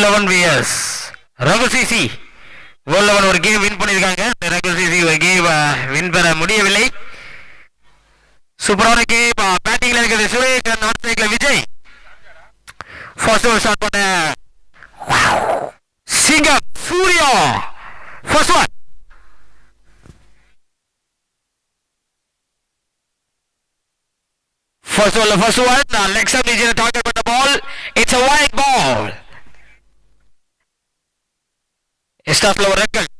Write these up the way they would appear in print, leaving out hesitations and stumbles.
11 wears Raghu CC world level ஒரு game win பண்ணியிருக்காங்க. Raghu CC ஒரு கேம் வின் பெற முடியவில்லை. சூப்பரான கேம். பேட்டிங்ல இருக்கிறது சுரேஷ், நார்த் சைட்ல விஜய். ஃபர்ஸ்ட் ஓவர் ஸ்டார்ட் பண்ண Singam Surya. First one first one, leg side region target for the ball. It's a wide ball. Start lower record.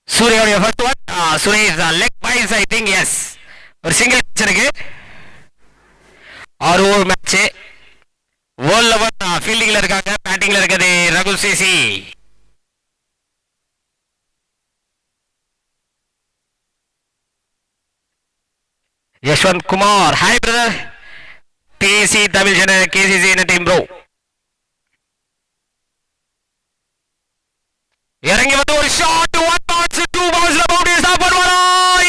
சூர்யாவுடைய first one. Suresh leg wise I think is ஒரு single match இருக்கு. 6 over match. World level ஃபீல்டிங்ல இருக்காங்க. பேட்டிங்ல இருக்குது Raghu CC. Yashwant Kumar. Hi brother. DC Tamil channel KCC என்ன team bro. இறங்கி வந்து ஒரு shot. One balls two balls boundary stop பண்ணுவாரா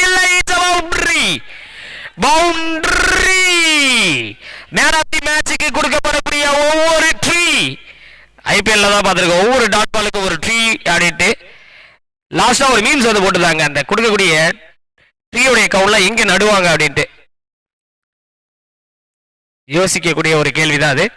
இல்லை. It's boundary. Boundary. Man of the மேட்சுக்கு கொடுக்கப்படக்கூடிய ஒவ்வொரு ட்ரீ ஐபிஎல்ல தான் பார்த்துருக்கோம். ஒவ்வொரு டாட் பாலுக்கு ஒரு ட்ரீ ஆடிட்டு லாஸ்டா ஒரு மீம்ஸ் வந்து போட்டுருந்தாங்க. அந்த கொடுக்கக்கூடிய ட்ரீயோடைய கவுண்ட்ல எங்க நடுவாங்க அப்படின்ட்டு யோசிக்கக்கூடிய ஒரு கேள்விதான் அது.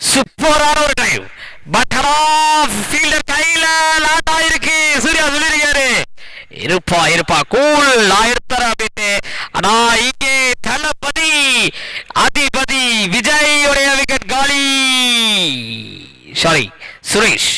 சூப்பரான ஒரு டைவ். பட் ஃபீல்டர் கையில லாட் ஆயிருக்கு. சூர்யா சொல்லிருக்காரு இருப்பா கூல் ஆயிருப்பாரு அப்படின்ட்டு. ஆனா இங்கே தளபதி அதிபதி விஜய் உடைய விக்கெட் காலி. Sorry Suresh.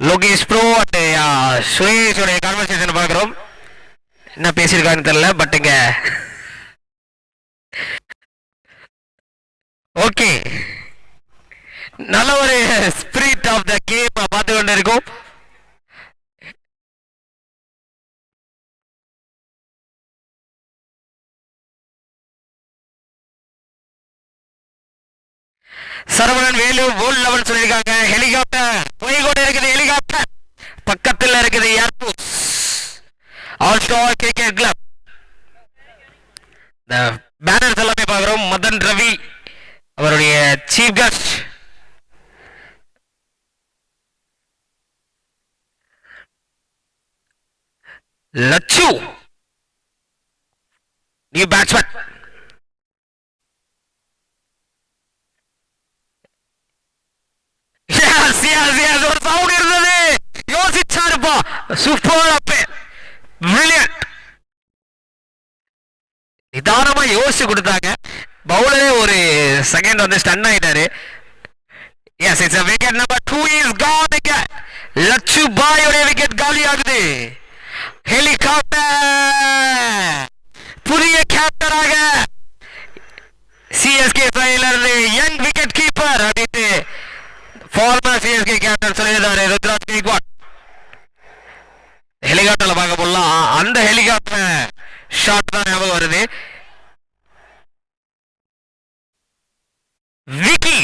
Lokesh bro and சுரேஷோடைய கான்வர்சேஷன் பார்க்குறோம். என்ன பேசியிருக்கான்னு தெரியல. பட் இங்க ஓகே நல்ல ஒரு ஸ்பிரிட் ஆஃப் த கேம் பார்த்து கொண்டு இருக்கும். சரவணன் வேலு வேர்ல்ட் லெவல் சொல்லியிருக்காங்க. ஹெலிகாப்டர் போய்கொண்டு இருக்குது. ஹெலிகாப்டர் பக்கத்தில் இருக்குது airport. All star cricket club இந்த பேனர்ஸ் எல்லாமே பார்க்கிறோம். மதன் ரவி அவருடைய chief guest. Lakshu new batsman. ஒரு சவுண்ட் இருந்தது. யோசிச்சாருப்பா. சூப்பர் அப்பே பிரில்லியன்ட். நிதானமா யோசிச்சு கொடுத்தாங்க. பவுலரே ஒரு செகண்ட் வந்து ஸ்டன் ஆயிட்டாரு. Yes it's a wicket number 2 is gone again. Lakshu பாயோட விக்கெட் காலி ஆகுது. ஹெலிகாப்டர் புதிய கேப்டனாக சிஎஸ்கே சைடுல இருந்து யங் விக்கெட் கீப்பர் அப்படின்ட்டு ஃபார்மர் சிஎஸ்கே கேப்டன் சொல்லியிருந்தாரு ருத்ராஜ் கேக்வாட். ஹெலிகாப்டர்ல பார்க்க போடலாம். அந்த ஹெலிகாப்டர் ஷாட் தான் ஞாபகம் வருது. Vicky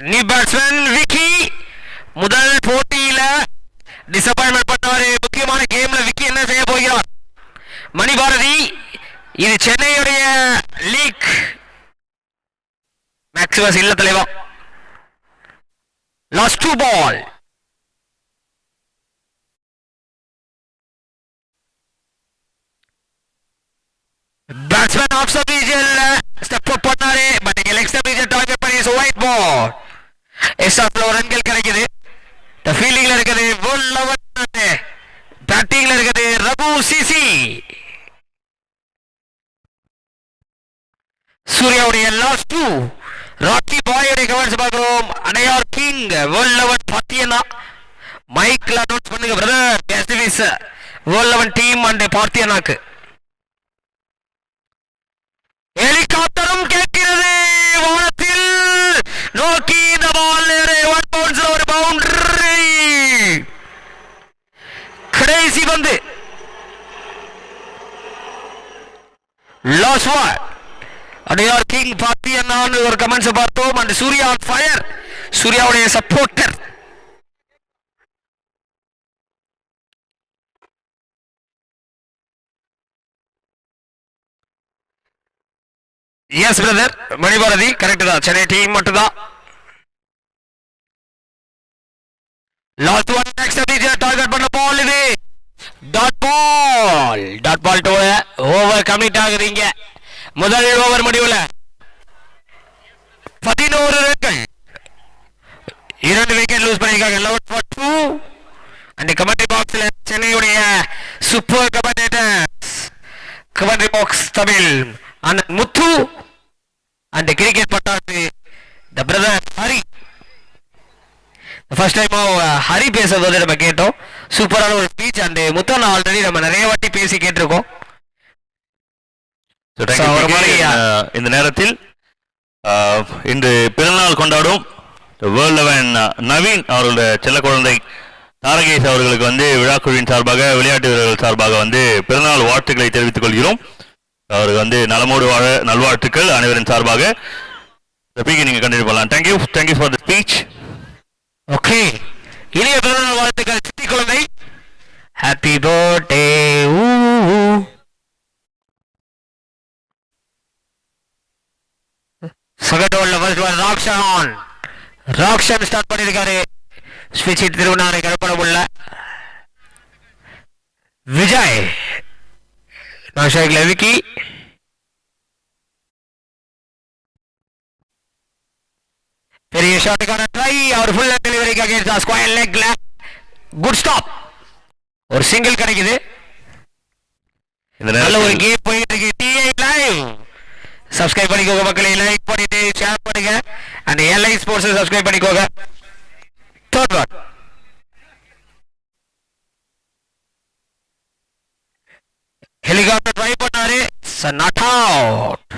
new batsman. விக்கி முதல் போட்டியில டிசப்பாயின்மெண்ட் பண்ணாரு. முக்கியமான கேம்ல விக்கி என்ன செய்ய போகிறார். மணிபாரதி இது சென்னையுடைய லீக் மேக்ஸிமஸ் இல்ல தலைவா. Last 2 ball. Batsman off sub region step up பண்ணாரு. பட் இங்க leg sub region target பண்ணி is white ball. Extra flow ரன்கள் கிடைக்குது. தி ஃபீல்டிங்ல இருக்குது வேர்ல்ட் லெவல். பேட்டிங்ல இருக்குது ரகு சிசி. சூர்யாவுடைய லாஸ்ட் 2 ராக்கி பாயோடைய கமெண்ட்ஸ் பார்க்கிறோம். அடையார் கிங் வேர்ல்ட் லெவல் பார்த்தீங்கன்னா மைக்ல அனௌன்ஸ் பண்ணுங்க பிரதர். எஸ்டிவிஸ் வேர்ல்ட் லெவல் டீம் அண்ட் பார்த்தீங்கன்னாக்கு ஹெலிகாப்டரும் கேட்கிறது வானத்தில் நோக்கி. இந்த பால் ஒன் பவுன்ஸ்ல ஒரு பவுண்டரி. கடைசி வந்து லாஸ்ட் ஒன். அடையார் கிங் பார்த்தீங்கன்னு ஒரு கமெண்ட்ஸ் பார்த்தோம். And Surya on fire. சூர்யாவுடைய supporter. Yes brother Manibharathi correct தான். சென்னை டீம் மட்டும் தான். Last one next Abhijit target பண்ண பால் இது. Dot ball two over complete ஆகுறீங்க. முதல் ஓவர் முடிவுல 11 ரன்கள். 2 விக்கெட் லூஸ் பண்ணிருக்காங்க. 11 for 2. அந்த கமெண்ட்ரி பாக்ஸ்ல சென்னையுடைய super commentators commentary box Tamil அண்ணன் முத்து அந்த கிரிக்கெட் பட்டாசு the brother Hari. First time Hari பேசுறது வந்து நம்ம கேட்டோம். சூப்பரான ஒரு ஸ்பீச். அண்ட் முத்தன் ஆல்ரெடி நம்ம நிறைய வாட்டி பேசி கேட்டிருக்கோம். இந்த நேரத்தில் இன்று பிறந்தநாள் கொண்டாடும் வேர்ல்ட் லெவன் நவீன் அவர்களுடைய செல்ல குழந்தை தாரகேஷ் அவர்களுக்கு வந்து விழாக்குழுவின் சார்பாக விளையாட்டு வீரர்கள் சார்பாக வந்து பிறந்தநாள் வாழ்த்துக்களை தெரிவித்துக் கொள்கிறோம். அவருக்கு வந்து நலமோடு வாழ நல்வாழ்த்துக்கள் அனைவரின் சார்பாக. நீங்க கண்டினியூ பண்ணலாம். Thank you for the speech. Okay, இனிய பிறந்தநாள் வாழ்த்துக்கள் சித்தி குழந்தை. Happy birthday. ராக்ஷன் ஸ்டார்ட் பண்ணிருக்காரு. ஸ்பீச் திருவண்ணாமலை கருப்பணம் உள்ள விஜய் விக்கி பெரிய ஷாட்டுக்கான ட்ரை. அவர் ஃபுல் டெலிவரிக்காக ஸ்கொயர் லெக்ல குட் ஸ்டாப். ஒரு சிங்கிள் கிடைக்குது. நல்ல ஒரு கேம் போயிட்டு இருக்கு. டிஐ லைவ் சப்ஸ்கிரைப் பண்ணிக்கோங்க மக்களே. லைக் பண்ணிட்டு ஷேர் பண்ணுங்க. அண்ட் எல்ஐ ஸ்போர்ட்ஸ் சப்ஸ்கிரைப் பண்ணிக்கோங்க. தேர்ட் ஒன் ஹெலிகாப்டர் ட்ரை பண்ணாரு. Not out.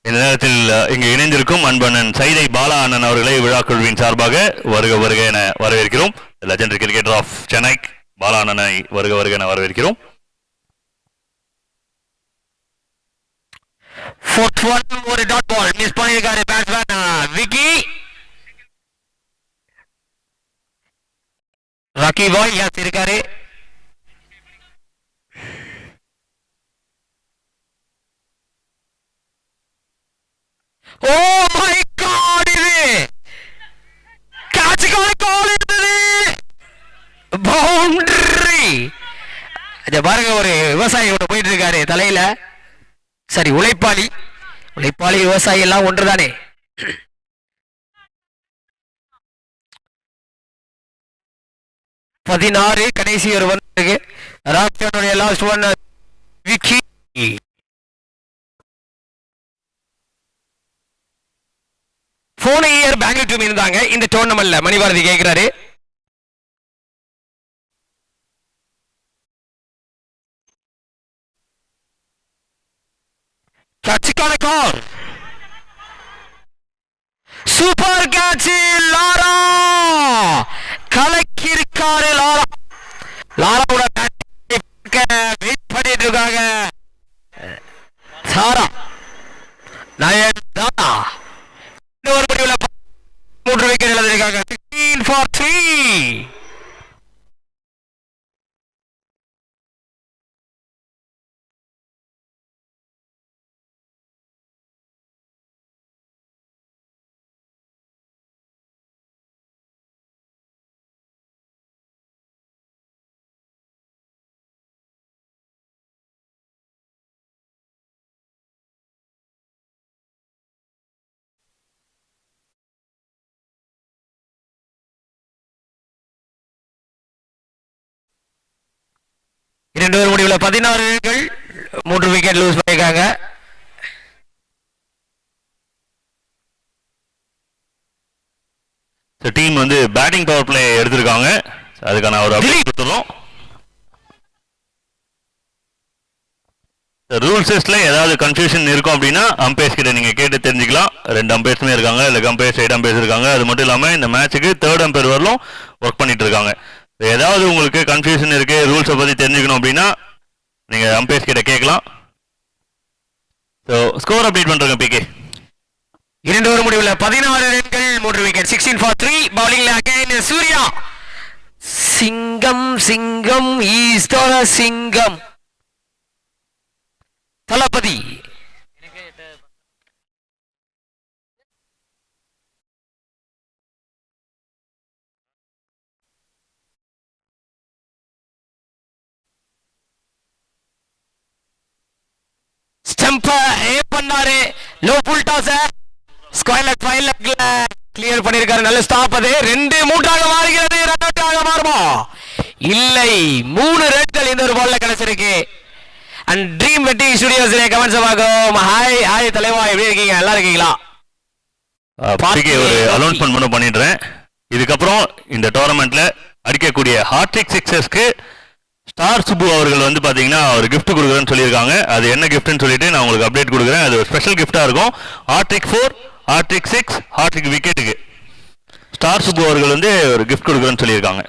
இந்த நேரத்தில் இங்கு இணைந்திருக்கும் அன்பண்ணன் சைதை பாலா அண்ணன் அவர்களை விழா குழுவின் சார்பாக வருக வருக என வரவேற்கிறோம். Legendary cricketer of Chennai Bala அண்ணனை வருக வருக என வரவேற்கிறோம். ஃபோர்த் ஒன் ஒரு டாட் பால் மிஸ் பண்ணிருக்காரு பேட்ஸ்மேன் விக்கி. ராக்கி பாய் யாஸ் இருக்காரு. ஓ மை காட், இது கேட்சுக்கான கால் இருந்தது. பவுண்டரி. இத பாருங்க, ஒரு விவசாயியோட போயிட்டு இருக்காரு தலையில. சரி, உழைப்பாளி விவசாயி எல்லாம் ஒன்றுதானே. பதினாறு கடைசி ஒரு வந்து ராக்டனுடைய லாஸ்ட் ஒன் விக்கி. போன இயர் பெங்களூர் டீம் இருந்தாங்க இந்த டோர்னமெண்ட்ல. மணிபாரதி கேட்கிறாரு. கேட்சுக்கான கால். Super catch. லாரா கலக்கிருக்காரு. லாராவோட வெயிட் பண்ணிட்டு இருக்காங்க. சாரா நயன்தாரா ஒரு முடிவுல 3 விக்கெட் இழந்திருக்காங்க. 16 for 3. இரண்டு ஓவர் முடிவில் 16 ரன்கள், 3 விக்கெட் லூஸ் பண்ணிருக்காங்க. டீம் வந்து பேட்டிங் பவர் பிளே எடுத்திருக்காங்க. அதுக்கான ஒரு அப்டேட் கொடுத்துறோம். ரூல்ஸ் டெஸ்ட்ல ஏதாவது கன்ஃபியூஷன் இருக்கும் அப்படின்னா அம்பையர்ஸ் கிட்ட நீங்க கேட்டு தெரிஞ்சுக்கலாம். 2 அம்பையர்ஸுமே இருக்காங்க, லெக் அம்பையர், சைடு அம்பையர்ஸ் இருக்காங்க. அது மட்டும் இல்லாம இந்த மேட்சுக்கு 3rd அம்பையர் வரலும் ஒர்க் பண்ணிட்டு இருக்காங்க. ஏதாவது உங்களுக்கு கன்ஃபியூஷன் இருக்கு, ரூல்ஸை பத்தி தெரிஞ்சுக்கணும் அப்படின்னா நீங்க அம்பையர்ஸ் கிட்ட கேட்கலாம். ஸோ ஸ்கோர் அப்டேட் பண்றேங்க பிகே. 2 ஓவர் முடிவில் 16 ரன்கள் 3 விக்கெட். 16 for 3. பவுலிங்ல அகைன் சூர்யா. சிங்கம் சிங்கம் ஈஸ்வர சிங்கம் தளபதி. ஸ்டம்ப ஏ பண்ணாரு. Low full toss square leg fine லெக்ல கிளியர் பண்ணிருக்காரு. நல்ல ஸ்டாப். அது 2-3 மாறுகிறது. ரன் அவுட் மாறுமா? இல்லை, 3 ரன்கள் இந்த ஒரு பால்ல கிடைச்சிருக்கு. And dream wedding studios comments ஆகும். ஹாய் ஹாய் தலைவா, எப்படி இருக்கீங்க? நல்லா இருக்கீங்களா? ஒரு அனௌன்ஸ்மெண்ட் மட்டும் பண்ணிடுறேன். இதுக்கப்புறம் இந்த டோர்னமெண்ட்ல அடிக்கக்கூடிய ஹாட்ரிக் சிக்ஸர்ஸ்க்கு ஸ்டார் சுப்பு அவர்கள் வந்து பாத்தீங்கன்னா ஒரு கிஃப்ட் கொடுக்குறேன்னு சொல்லியிருக்காங்க. அது என்ன கிஃப்ட்னு சொல்லிட்டு நான் உங்களுக்கு அப்டேட் கொடுக்குறேன். அது ஒரு ஸ்பெஷல் கிஃப்டா இருக்கும். ஹாட்ரிக் 4, ஹாட்ரிக் 6, ஹாட்ரிக் விக்கெட்டுக்கு ஸ்டார் சுப்பு அவர்கள் வந்து ஒரு கிஃப்ட் கொடுக்குறேன்னு சொல்லியிருக்காங்க.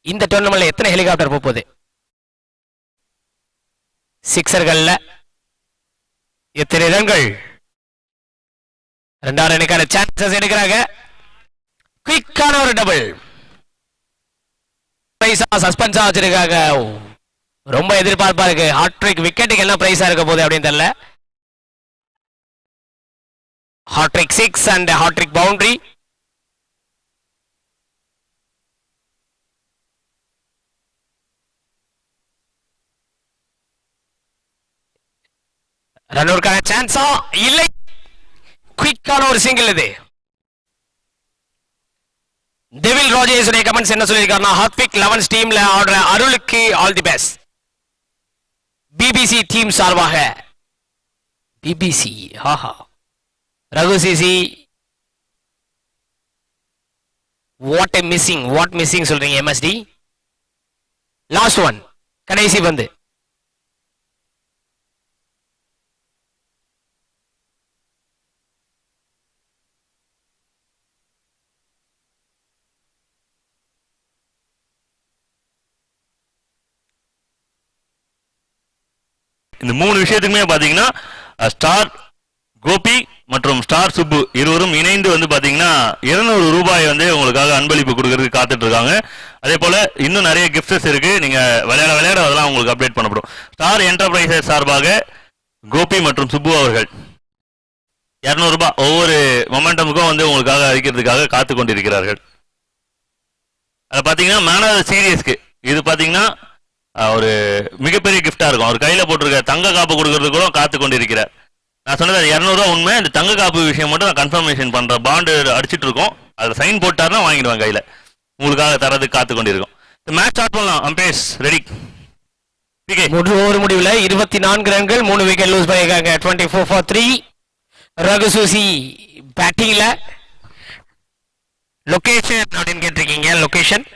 இந்த டோர்னமெண்ட்ல எத்தனை ஹெலிகாப்டர் போகுது? சிக்ஸர்கள்ல எத்தனை ரன்கள்? 2 ரன்னுக்கான சான்சஸ் எடுக்கிறாங்க. குயிக்கான ஒரு டபுள். பிரைஸா சஸ்பென்ஸா வச்சிருக்காங்க. ரொம்ப எதிர்பார்ப்பா இருக்கு. ஹாட்ரிக் விக்கெட்டுக்கு என்ன பிரைஸா இருக்க போகுது அப்படின்னு தெரியல. Hattrick 6 and hattrick boundary. ரன்னூருக்கான சான்ஸா? இல்லை, குயிக்கான ஒரு சிங்கிள். இது டெவில் ராஜேஷ் கமெண்ட்ஸ் என்ன சொல்லியிருக்காருன்னா, ஹாட்ரிக் 11 டீம்ல ஆடுற அருளுக்கு all the best. BBC team சார்பாக. பிபிசி ஆஹா. ரகு சிசி வாட் மிஸ்ஸிங் சொல்றீங்க? எம்எஸ்டி லாஸ்ட் ஒன், கடைசி பந்து. இந்த 3 விஷயத்துக்குமே பாத்தீங்கன்னா ஸ்டார் கோபி மற்றும் ஸ்டார் சுப்பு இருவரும் இணைந்து வந்து பாத்தீங்கன்னா 200 ரூபாய் வந்து உங்களுக்காக அன்பளிப்பு கொடுக்கறதுக்கு காத்துட்டு இருக்காங்க. அதே போல இன்னும் நிறைய கிஃப்ட்ஸ் இருக்கு. நீங்க விளையாட அதெல்லாம் உங்களுக்கு அப்டேட் பண்ணப்படும். ஸ்டார் என்டர்பிரைசஸ் சார்பாக கோபி மற்றும் சுப்பு அவர்கள் 200 ரூபாய் ஒவ்வொரு மொமெண்டமுக்கும் வந்து உங்களுக்காக அளிக்கிறதுக்காக காத்து கொண்டிருக்கிறார்கள். அதை பாத்தீங்கன்னா மேன் ஆஃப் த சீரியஸ்க்கு இது பாத்தீங்கன்னா ஒரு மிகப்பெரிய கிஃப்டா இருக்கும். அவர் கையில போட்டிருக்க தங்க காப்பு கொடுக்கறதுக்கு கூட காத்து கொண்டிருக்கிறார். நான் சொன்னது 200 ரூபா உண்மை. இந்த தங்க காப்பு விஷயம் மட்டும் நான் கன்ஃபர்மேஷன் பண்றேன். பாண்டு அடிச்சிட்டு இருக்கோம். அதுல சைன் போட்டாருன்னா வாங்கிடுவேன் கையில. உங்களுக்காக தரதுக்கு காத்து கொண்டிருக்கும். மேட்ச் ஸ்டார்ட் பண்ணலாம். Umpires ready. ஓவர் முடிவில் 24 ரன்கள் 3 விக்கெட் லூஸ் பண்ணிருக்காங்க. 24 for 3. ரகு சூசி பேட்டிங்ல. லொகேஷன் அப்படின்னு கேட்டிருக்கீங்க. Location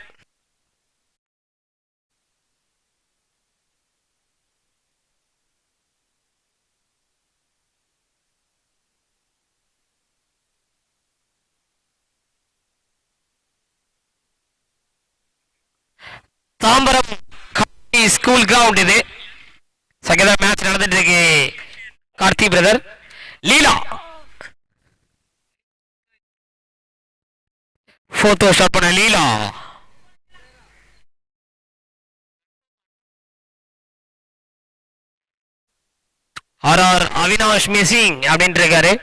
Tambaram school ground. இது சங்கதா மேட்ச் நடந்துட்டு இருக்கு. Karthi brother Leela photo shot பண்ண லீலா. ஆர்ஆர் அவினாஷ் மிஸ்ஸிங் அப்படின்ட்டு இருக்காரு.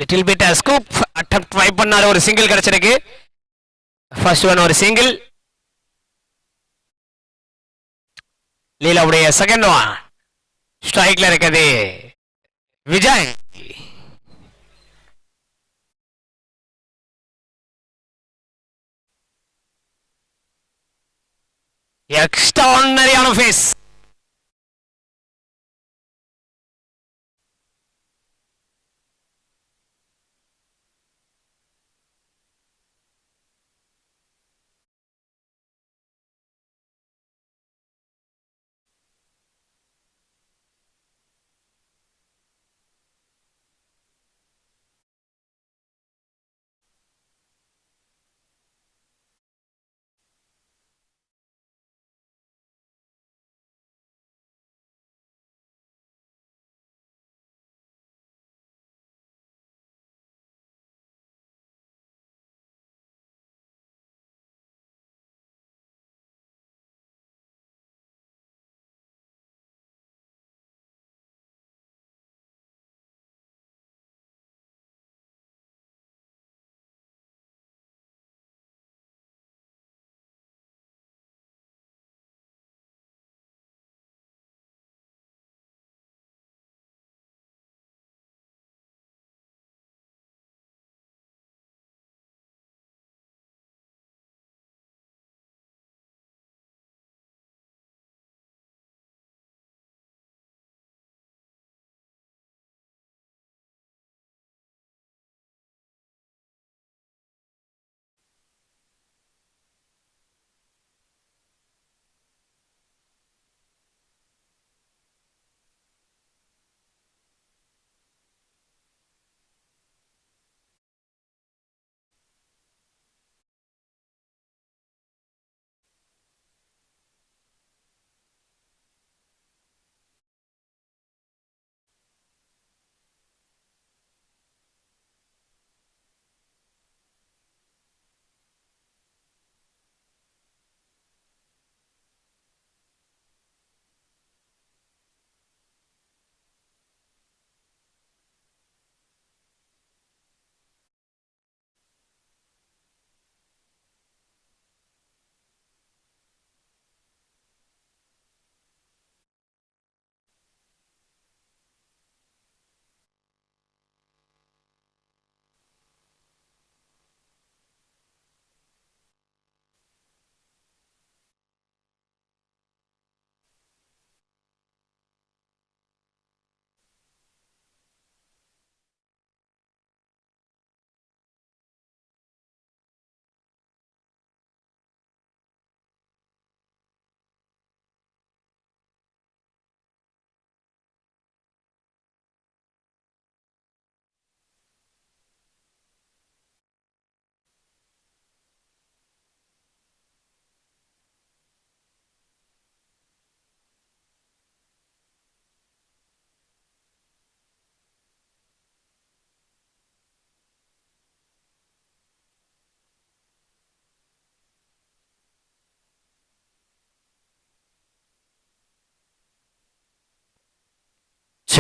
Little bit scoop attempt try பண்ணாரு. ஒரு சிங்கிள் கிடைச்சிருக்கு. ஃபர்ஸ்ட் ஒன் ஒரு சிங்கிள். லீலாவுடைய செகண்ட் ஒன் ஸ்ட்ரைக்ல இருக்குது. விஜய் எக்ஸ்ட்ரானரியான face.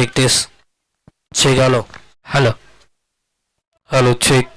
check this. Check, hello. Hello. Hello, check.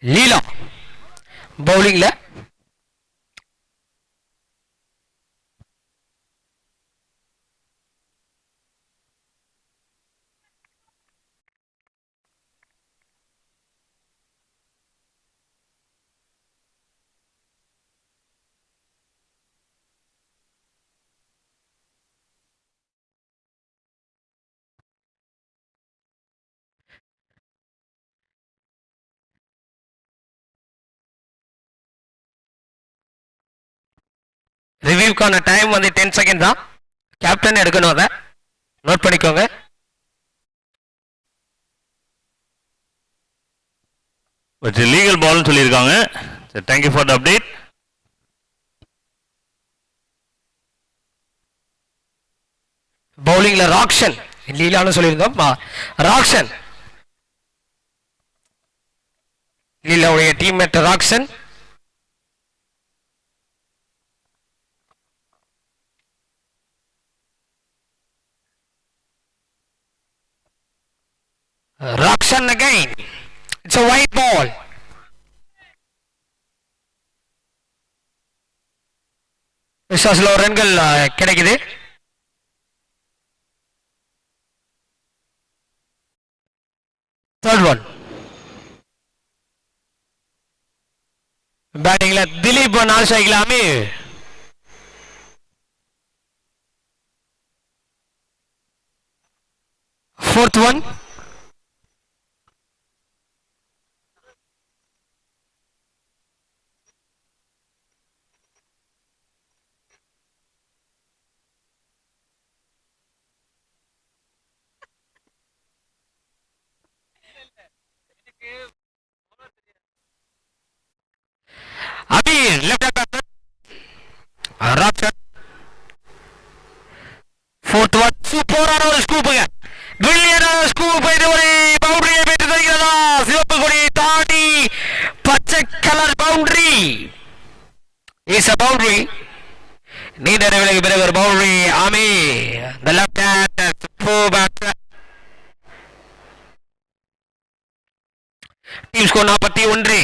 Leela பவுலிங்ல ரிவ்யூக்கான டைம் வந்து 10 செகண்ட் தான். கேப்டன் எடுக்கணும், அதை நோட் பண்ணிக்கோங்க. பட் லீகல் பால்னு சொல்லியிருக்காங்க. Thank you for the update. பவுலிங்ல ராக்ஷன், லீலான்னு சொல்லியிருந்தோம். ராக்ஷன், லீலாவுடைய teammate Rakshan. Rakshan again. It's a white ball. விசாஸ்ல ஒரு ரன்கள் கிடைக்குது. Third one. பேட்டிங்ல திலீப் 4 ஸ்ட்ரைக்ல Amir. Fourth one. Amir, left hand batsman. Rakshan. Fourth one, super ஆன ஸ்கூப்புங்க. பிரில்லியன்டான ஸ்கூப். இது ஒரு பவுண்டரியை பெற்று தருகிறதா? சிவப்பு கொடி தாண்டி பச்சை colour boundary. Is a boundary. நீண்ட இடைவெளிக்கு பிறகு ஒரு boundary. Amir, the left hand super batsman. Team score 41.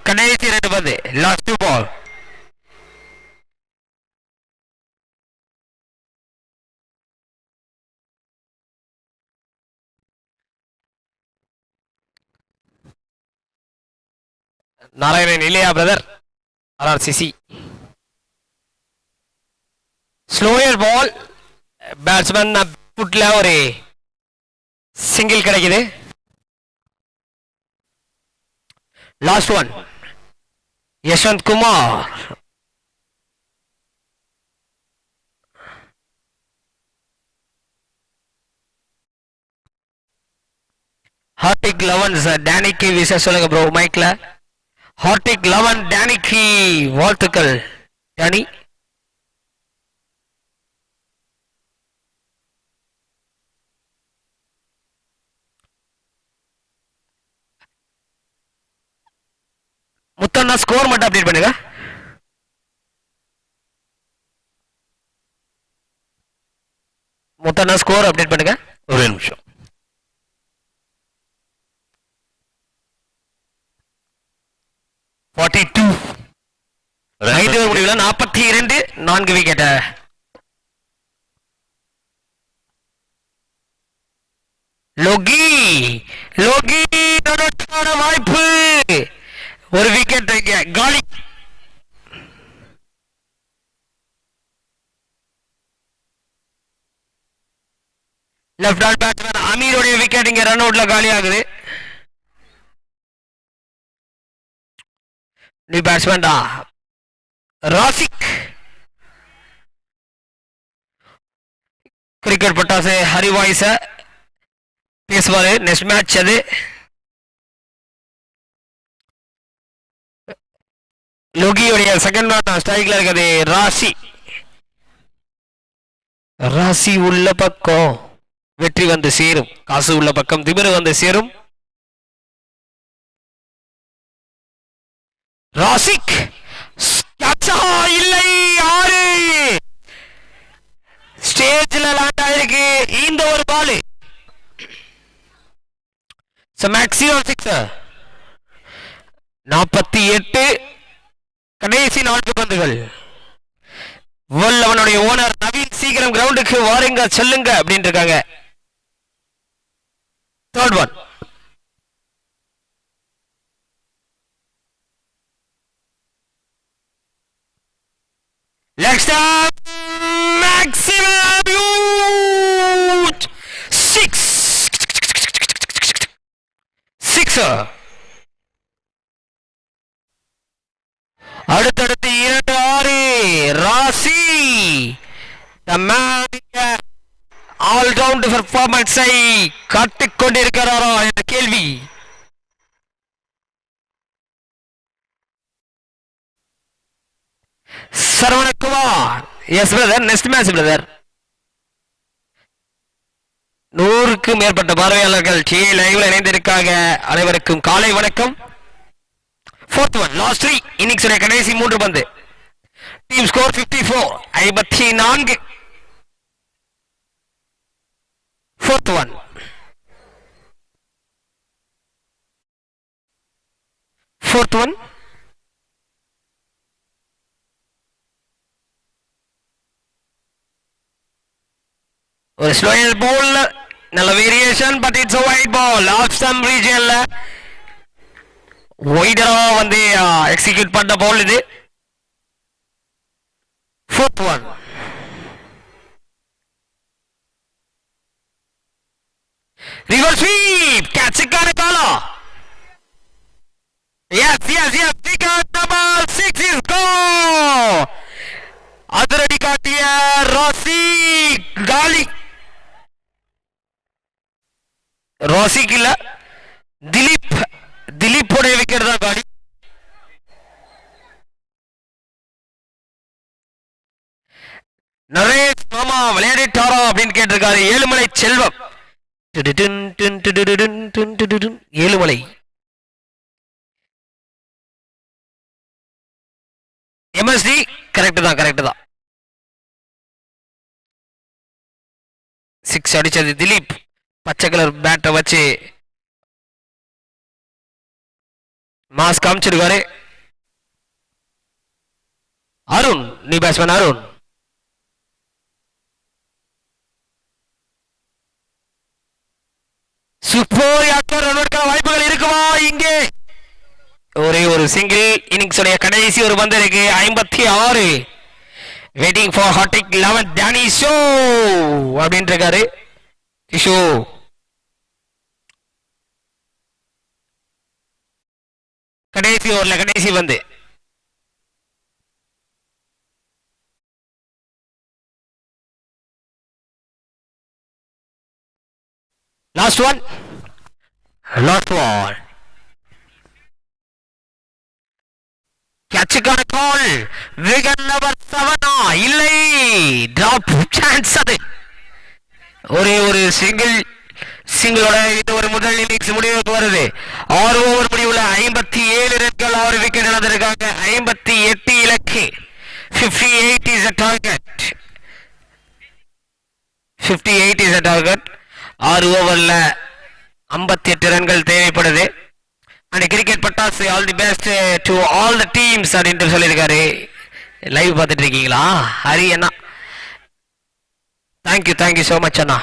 கடைசி 2 பந்து. Last 2 ball. நாராயணன் இல்லையா brother? RRCC. Slower ball. Batsman புட்ல ஒரு சிங்கிள் கிடைக்குது. Last one. Yashwant Kumar. Hardik elevens டேனிக்கு விசா சொல்லுங்க ப்ரோ மைக்ல. ஹார்டிக் 11 டேனிக்கு வாழ்த்துக்கள். டேனி முத்தண்ணா ஸ்கோர் மட்டும் அப்டேட் பண்ணுங்க. முத்தண்ணா ஸ்கோர் அப்டேட் பண்ணுங்க. ஒரே நிமிஷம். 42. 5 முடிவுல 42. 4 விக்கெட். லோகி லோகி வாய்ப்பு. ஒரு விக்கெட் காலி. லெஃப்ட் ஹேண்ட் பேட்ஸ்மேன் அமீருடைய விக்கெட் இங்க ரன் அவுட்ல காலி ஆகுது. நீ பேட்ஸ்மேன்டா ராசிக். கிரிக்கெட் பட்டாசு ஹரிவாய்ஸ பேசுவாரு. நெக்ஸ்ட் மேட்ச் அது லோகியோடைய செகண்ட் மேட்ச் ஸ்ட்ரைக்ல இருக்குது. ராசி உள்ள பக்கம் வெற்றி வந்து சேரும், காசு உள்ள பக்கம் திமிரு வந்து சேரும். ராசிக் இல்லை, 6 ஸ்டேஜ்ல லேண்ட் ஆயிருக்கு இந்த ஒரு பால். மேக்ஸிமம் 6 48 கடைசி 4 பந்துகள். வல்லவனுடைய ஓனர் நவீன் சீக்கிரம் கிரவுண்டுக்கு வாருங்க செல்லுங்க அப்படின்னு இருக்காங்க. Third one. Next up, maximum 6. அடுத்தடுத்து 2 6. ராசி ஆல் ரவுண்ட் பெர்ஃபார்மன்ஸை காட்டிக் கொண்டிருக்கிறாரா என்ற கேள்வி. Saravanakumar, yes brother. Next match brother. 100க்கும் மேற்பட்ட பார்வையாளர்கள் டிவி லைவ்ல இணைந்திருக்காங்க. அனைவருக்கும் காலை வணக்கம். Fourth one, last 3 இன்னிங்ஸ் கடைசி 3 பந்து. Team score 54 54. Fourth one. Fourth one. ஒரு ஸ்லோயர் பால், நல்ல variation, but it's a wide ball. Off stump ரீஜன்ல வைடரா வந்து எக்ஸிக்யூட் பண்ண பால் இது. Fourth one. Reverse sweep, catch-க்கான Kaala. Yes. Wicket number 6 is gone. அதிரடி காட்டிய ராசி காலி. ராசிக்கு இல்ல, திலீப்போடைய விக்கெட் தான் காலி. நரேஷ் மாமா விளையாடிட்டாரா அப்படின்னு கேட்டிருக்காரு. ஏழுமலை செல்வம். ஏழுமலை எம்எஸ்டி கரெக்ட் தான். 6 அடிச்சது திலீப். பச்சை கலர் பேட்டை வச்சு மாஸ் காமிச்சிருக்காரு. அருண், நீ பேட்ஸ்மேன் அருண். சூப்பர் யாக்கர், ரன்னுக்கான வாய்ப்புகள் இருக்குமா இங்கே? ஒரே ஒரு சிங்கிள். இன்னிங்ஸ் கடைசி ஒரு பந்து இருக்கு. 56. Waiting for Hardik 11 Danny show அப்படின்னு இருக்காரு. ஷோ கடைசி ஓவர்ல கடைசி பந்து. Last one. கேட்சுக்கான கால். விகன் நம்பர் 7 இல்லை, டிராப் சான்ஸ். அது ஒரே ஒரு சிங்கிளோட இது ஒரு முதல் இன்னிங்ஸ் முடிவுக்கு வருது. 6 ஓவர் முடிவுல 57 ரன்கள், 6 விக்கெட் இழந்திருக்காங்க. 58 இலக்கு. 58 is a target. 58 is a target. 6 ஓவர்ல 58 ரன்கள் தேவைப்படுது. அண்ட் கிரிக்கெட் பட்டாசு all the best to all the teams அப்படின்னு சொல்லியிருக்காரு. லைவ் பார்த்துட்டு இருக்கீங்களா ஹரி அண்ணா? தேங்க்யூ ஸோ மச் அண்ணா.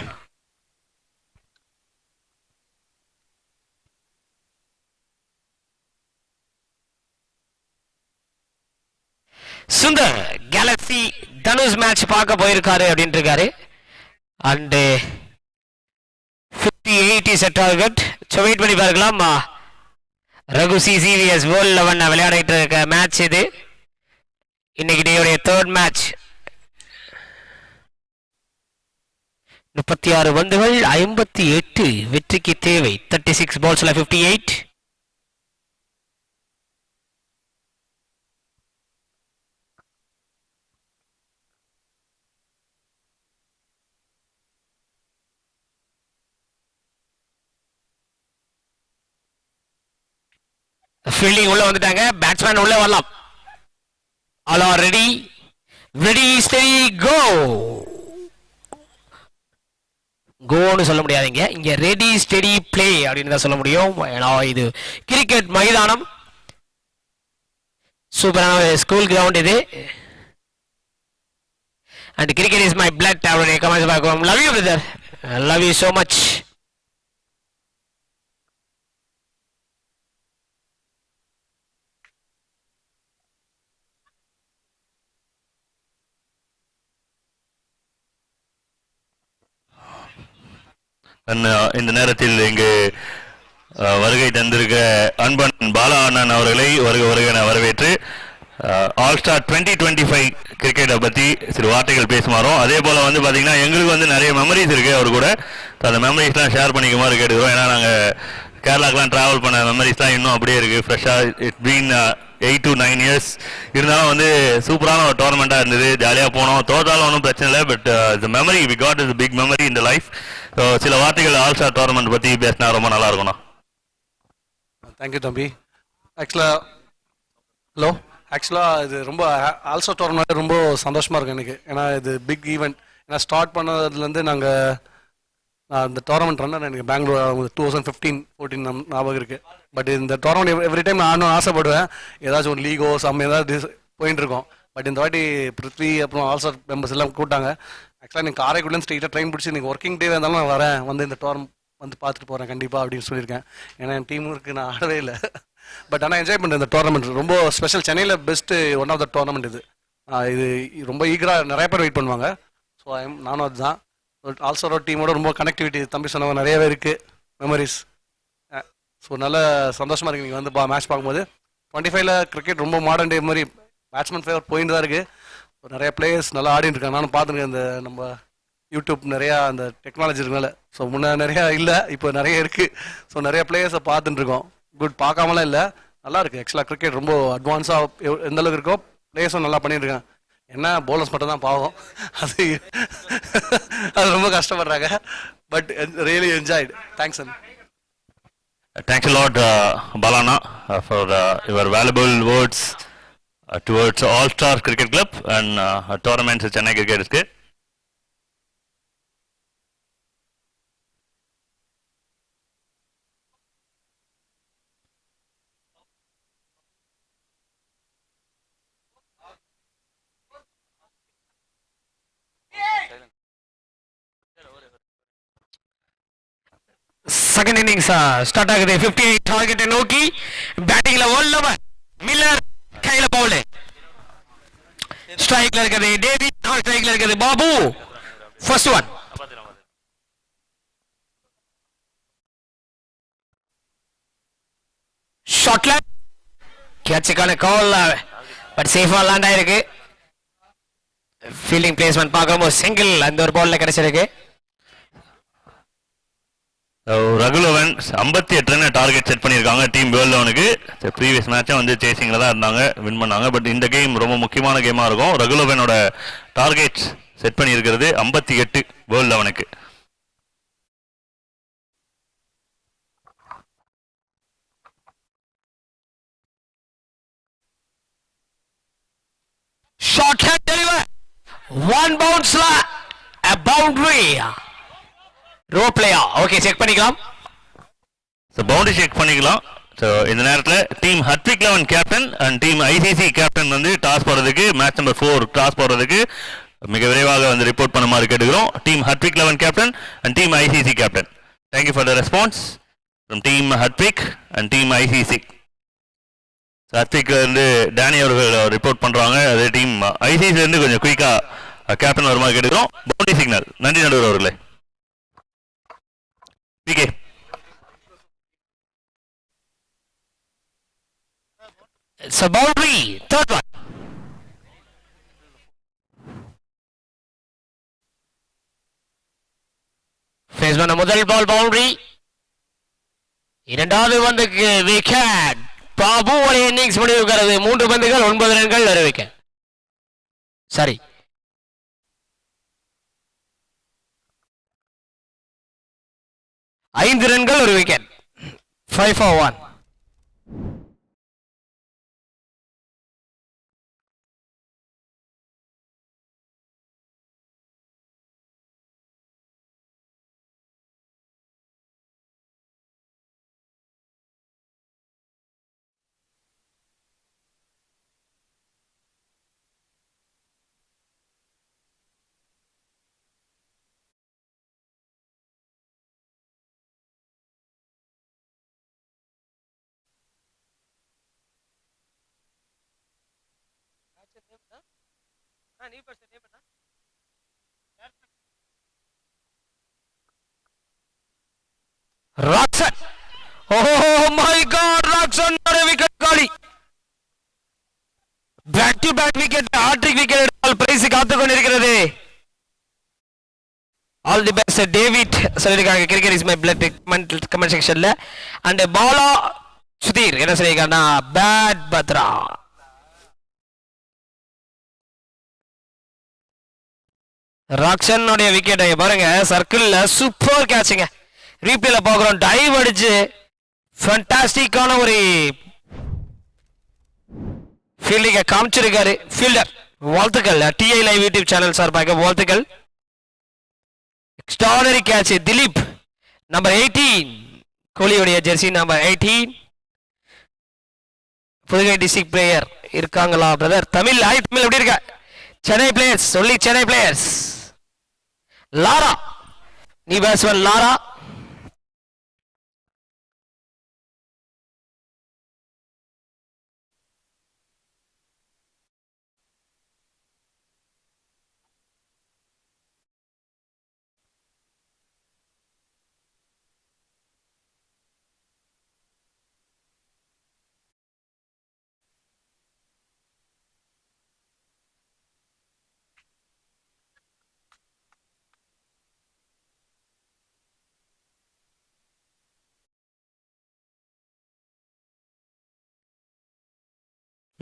சுந்தர் கேலக்ஸி தனுஷ் மேட்ச் பார்க்க போயிருக்காரு அப்படின்ட்டு இருக்காரு. And 58 is a target. So wait பண்ணி பார்க்கலாம். ரகு சிசிவிஎஸ் வேர்ல்ட் 11 விளையாடிட்டு இருக்க மேட்ச் இது. இன்னைக்கு டேயோடைய தேர்ட் மேட்ச். 36 பந்துகள் 58 வெற்றிக்கு தேவை. 36 பால்ஸ்ல 58. ஃபீல்டிங் உள்ள வந்துட்டாங்க. பேட்ஸ்மேன் உள்ள வரலாம். All are ready. Ready steady go. கோன்னு சொல்ல முடியாதுங்க, இங்க ரெடி ஸ்டெடி பிளே அப்படின்னு தான் சொல்ல முடியும். ஏன்னா இது கிரிக்கெட் மைதானம், சூப்பரான ஸ்கூல் கிரவுண்ட் இது. And cricket is my blood அவருடைய கமெண்ட்ஸ் பார்க்கிறோம். Love you brother, love you so much. இந்த நேரத்தில் இங்கு வருகை தந்திருக்க அன்பன் பாலா அண்ணன் அவர்களை வருகை வரவேற்று ஆல் ஸ்டார் 2025 கிரிக்கெட்டை பற்றி சில வார்த்தைகள் பேசுமாறும். அதே போல் வந்து பார்த்தீங்கன்னா எங்களுக்கு வந்து நிறைய மெமரிஸ் இருக்குது அவர் கூட. அந்த மெமரிஸ்லாம் ஷேர் பண்ணிக்குமாறு கேட்டுக்கிறோம். ஏன்னா நாங்கள் கேரளாக்கெலாம் ட்ராவல் பண்ண மெமரிஸ்லாம் இன்னும் அப்படியே இருக்குது ஃப்ரெஷ்ஷாக. It been 8 to 9 years. இருந்தாலும் வந்து சூப்பரான ஒரு டோர்னமெண்ட்டாக இருந்தது. ஜாலியாக போனோம். தோற்றாலும் ஒன்றும் பிரச்சனை இல்லை. But the memory we got is big memory in the life. So சில வார்த்தைகள் ஆல் ஸ்டார் டோர்னமெண்ட் பற்றி பேசினா ரொம்ப நல்லா இருக்கும்ண்ணா. தேங்க்யூ தம்பி. ஆக்சுவலாக இது ரொம்ப ஆல் ஸ்டார் டோர்னமெண்ட் ரொம்ப சந்தோஷமாக இருக்கும் எனக்கு. ஏன்னா இது பிக் ஈவெண்ட். ஏன்னா ஸ்டார்ட் பண்ணதுலேருந்து நான் இந்த டோர்னமெண்ட் ரன்னர் எனக்கு பெங்களூர் 2015-14 ஞாபகம் இருக்குது. பட் இந்த டோர்னமெண்ட் எவ்ரி டைம் நான் ஆடணும் ஆசைப்படுவேன். ஏதாச்சும் ஒரு லீகோ ஏதாவது போயிட்டு இருக்கோம். பட் இந்த வாட்டி பிருத்வி அப்புறம் ஆல் ஸ்டார் மெம்பர்ஸ் எல்லாம் கூப்பிட்டாங்க. ஆக்சுவலாக நீங்கள் காரைக்குடிலேருந்து ஸ்ட்ரெயிட்டாக ட்ரெயின் பிடிச்சி நீங்கள் ஒர்க்கிங் டே இருந்தாலும் நான் வரேன், வந்து இந்த டோர்னமெண்ட் வந்து பார்த்துட்டு போகிறேன் கண்டிப்பாக அப்படின்னு சொல்லியிருக்கேன். ஏன்னா என் டீமும் இருக்குது, நான் ஆடவே இல்லை. பட் ஆனால் என்ஜாய் பண்ணுறேன். இந்த டோர்னமெண்ட் ரொம்ப ஸ்பெஷல். சென்னையில் best one of the tournament இது. இது ரொம்ப ஈகராக நிறைய பேர் வெயிட் பண்ணுவாங்க. ஸோ நானும் அதுதான். ஆல்சோ டீமோட ரொம்ப கனெக்டிவிட்டி தம்பி சொன்னவங்க நிறையவே இருக்குது, மெமரிஸ். ஸோ நல்ல சந்தோஷமாக இருக்குது நீங்கள் வந்து மேட்ச் பார்க்கும்போது. 25ல் கிரிக்கெட் ரொம்ப மாடர்ன் டே மாதிரி பேட்ஸ்மேன் ஃபேவர் போயிட்டு தான் இருக்குது. நிறைய பிளேயர்ஸ் நல்லா ஆடிட்டு இருக்காங்க. நானும் பார்த்துருக்கேன். இந்த நம்ம யூடியூப் நிறையா அந்த டெக்னாலஜி இருக்கனால. ஸோ முன்னே நிறையா இல்லை, இப்போ நிறைய இருக்குது. ஸோ நிறைய பிளேயர்ஸை பார்த்துட்டு இருக்கோம். குட், பார்க்காமலாம் இல்லை, நல்லா இருக்குது. ஆக்சுவலாக கிரிக்கெட் ரொம்ப அட்வான்ஸாக எந்த அளவுக்கு இருக்கோ பிளேயர்ஸும் நல்லா பண்ணியிருக்கேன். என்ன போலர்ஸ் மட்டும் தான் பாவம், அது ரொம்ப கஷ்டப்படுறாங்க. But really enjoyed. Thanks and Thanks a lot, Balana, for your valuable words towards All Star Cricket Club and tournaments Chennai Cricket Club. Second innings start ஆகுது. 58 டார்கெட்டை நோக்கி பேட்டிங்ல ஓவர் மில்லர் கையில பவுல். ஸ்ட்ரைக்ல இருக்குது டேவிட், ஸ்ட்ரைக்ல இருக்குது பாபு. ஃபர்ஸ்ட் ஒன் ஷாட்ல கேட்சுக்கான call, but சேஃபா லேண்ட் ஆயிருக்கு. ஃபீல்டிங் பிளேஸ்மெண்ட் பார்க்குறோம். ஒரு சிங்கிள் அந்த ஒரு பால்ல கிடைச்சிருக்கு. ரகுலவன் 58 ரன் டார்கெட் செட் பண்ணியிருக்காங்க டீம் வேர்ல்ட் 11க்கு. ப்ரீவியஸ் மேட்சும் வந்து சேசிங்கில் தான் இருந்தாங்க, வின் பண்ணாங்க. பட் இந்த கேம் ரொம்ப முக்கியமான கேமாக இருக்கும். ரகுலவனோட டார்கெட் செட் பண்ணியிருக்கிறது 58 வேர்ல்ட் 11க்கு. ஷார்ட் ஹேண்ட் டெலிவர், ஒன் பவுன்ஸ்ல a boundary. ரோ பிளேயா, ஓகே செக் பண்ணிக்கலாம். ஸோ பவுண்டரி செக் பண்ணிக்கலாம். ஸோ இந்த நேரத்தில் team Hardik 11 captain and team ICC captain வந்து டாஸ் போடுறதுக்கு, மேட்ச் நம்பர் 4 டாஸ் போடுறதுக்கு மிக விரைவாக வந்து ரிப்போர்ட் பண்ணுமாறு கேட்டுக்கிறோம். Team Hardik 11 captain and team ICC captain. Thank you for the response from team Hardik and team ICC. Hardik வந்து டேனி அவர்கள் ரிப்போர்ட் பண்ணுறாங்க. அதே டீம் ஐசிசிலேருந்து கொஞ்சம் குயிக்காக கேப்டன் வருமாறு கேட்டுக்கிறோம். Boundary signal. நன்றி நடுவர் அவர்களே. PK. It's a boundary. Third one. Face பண்ண முதல் பால் பவுண்டரி. இரண்டாவது பந்துக்கு விக்கெட். பாபு இன்னிங்ஸ் முடிவுகிறது. 3 பந்துகள் 9 ரன்கள் ஒரு விக்கெட். சரி, 5 ரன்கள் ஒரு wicket. 5 for 1. Roxon. Oh my God, Roxon ஒரு விக்கெட் காலி. Back to back wicket, hattrick wicket எடுத்தால் பிரைஸ் காத்துக் கொண்டிருக்கிறது. ஆல் தி பெஸ்ட் டேவிட் சொல்லிருக்காங்க. Cricket is my blood comment செக்ஷன்ல. அண்ட் பாலா சுதீர் என்ன சொல்லிருக்காங்கன்னா பேட் பத்ரா. ராக்சன் உடைய விக்கெட் பாருங்க, சர்க்கிள்ல சூப்பர் கேட்சுங்க. ரீப்ளேல பாக்குறோம், டைவ் அடிச்சு ஃபேண்டாஸ்டிக்கான ஒரு ஃபீல்டிங்க காமிச்சிருக்காரு ஃபீல்டர். வாழ்த்துக்கள் டிஐ லைவ் யூடியூப் சேனல் சார்பாக வாழ்த்துக்கள். எக்ஸ்ட்ராடனரி கேட்ச் திலீப், நம்பர் 18, கோலியுடைய jersey number 18. Pudukai district player இருக்காங்களா பிரதர்? தமிழ் தமிழ் எப்படி இருக்க? சென்னை பிளேயர்ஸ் சொல்லி சென்னை பிளேயர்ஸ். லாரா, நீ batsman Lara.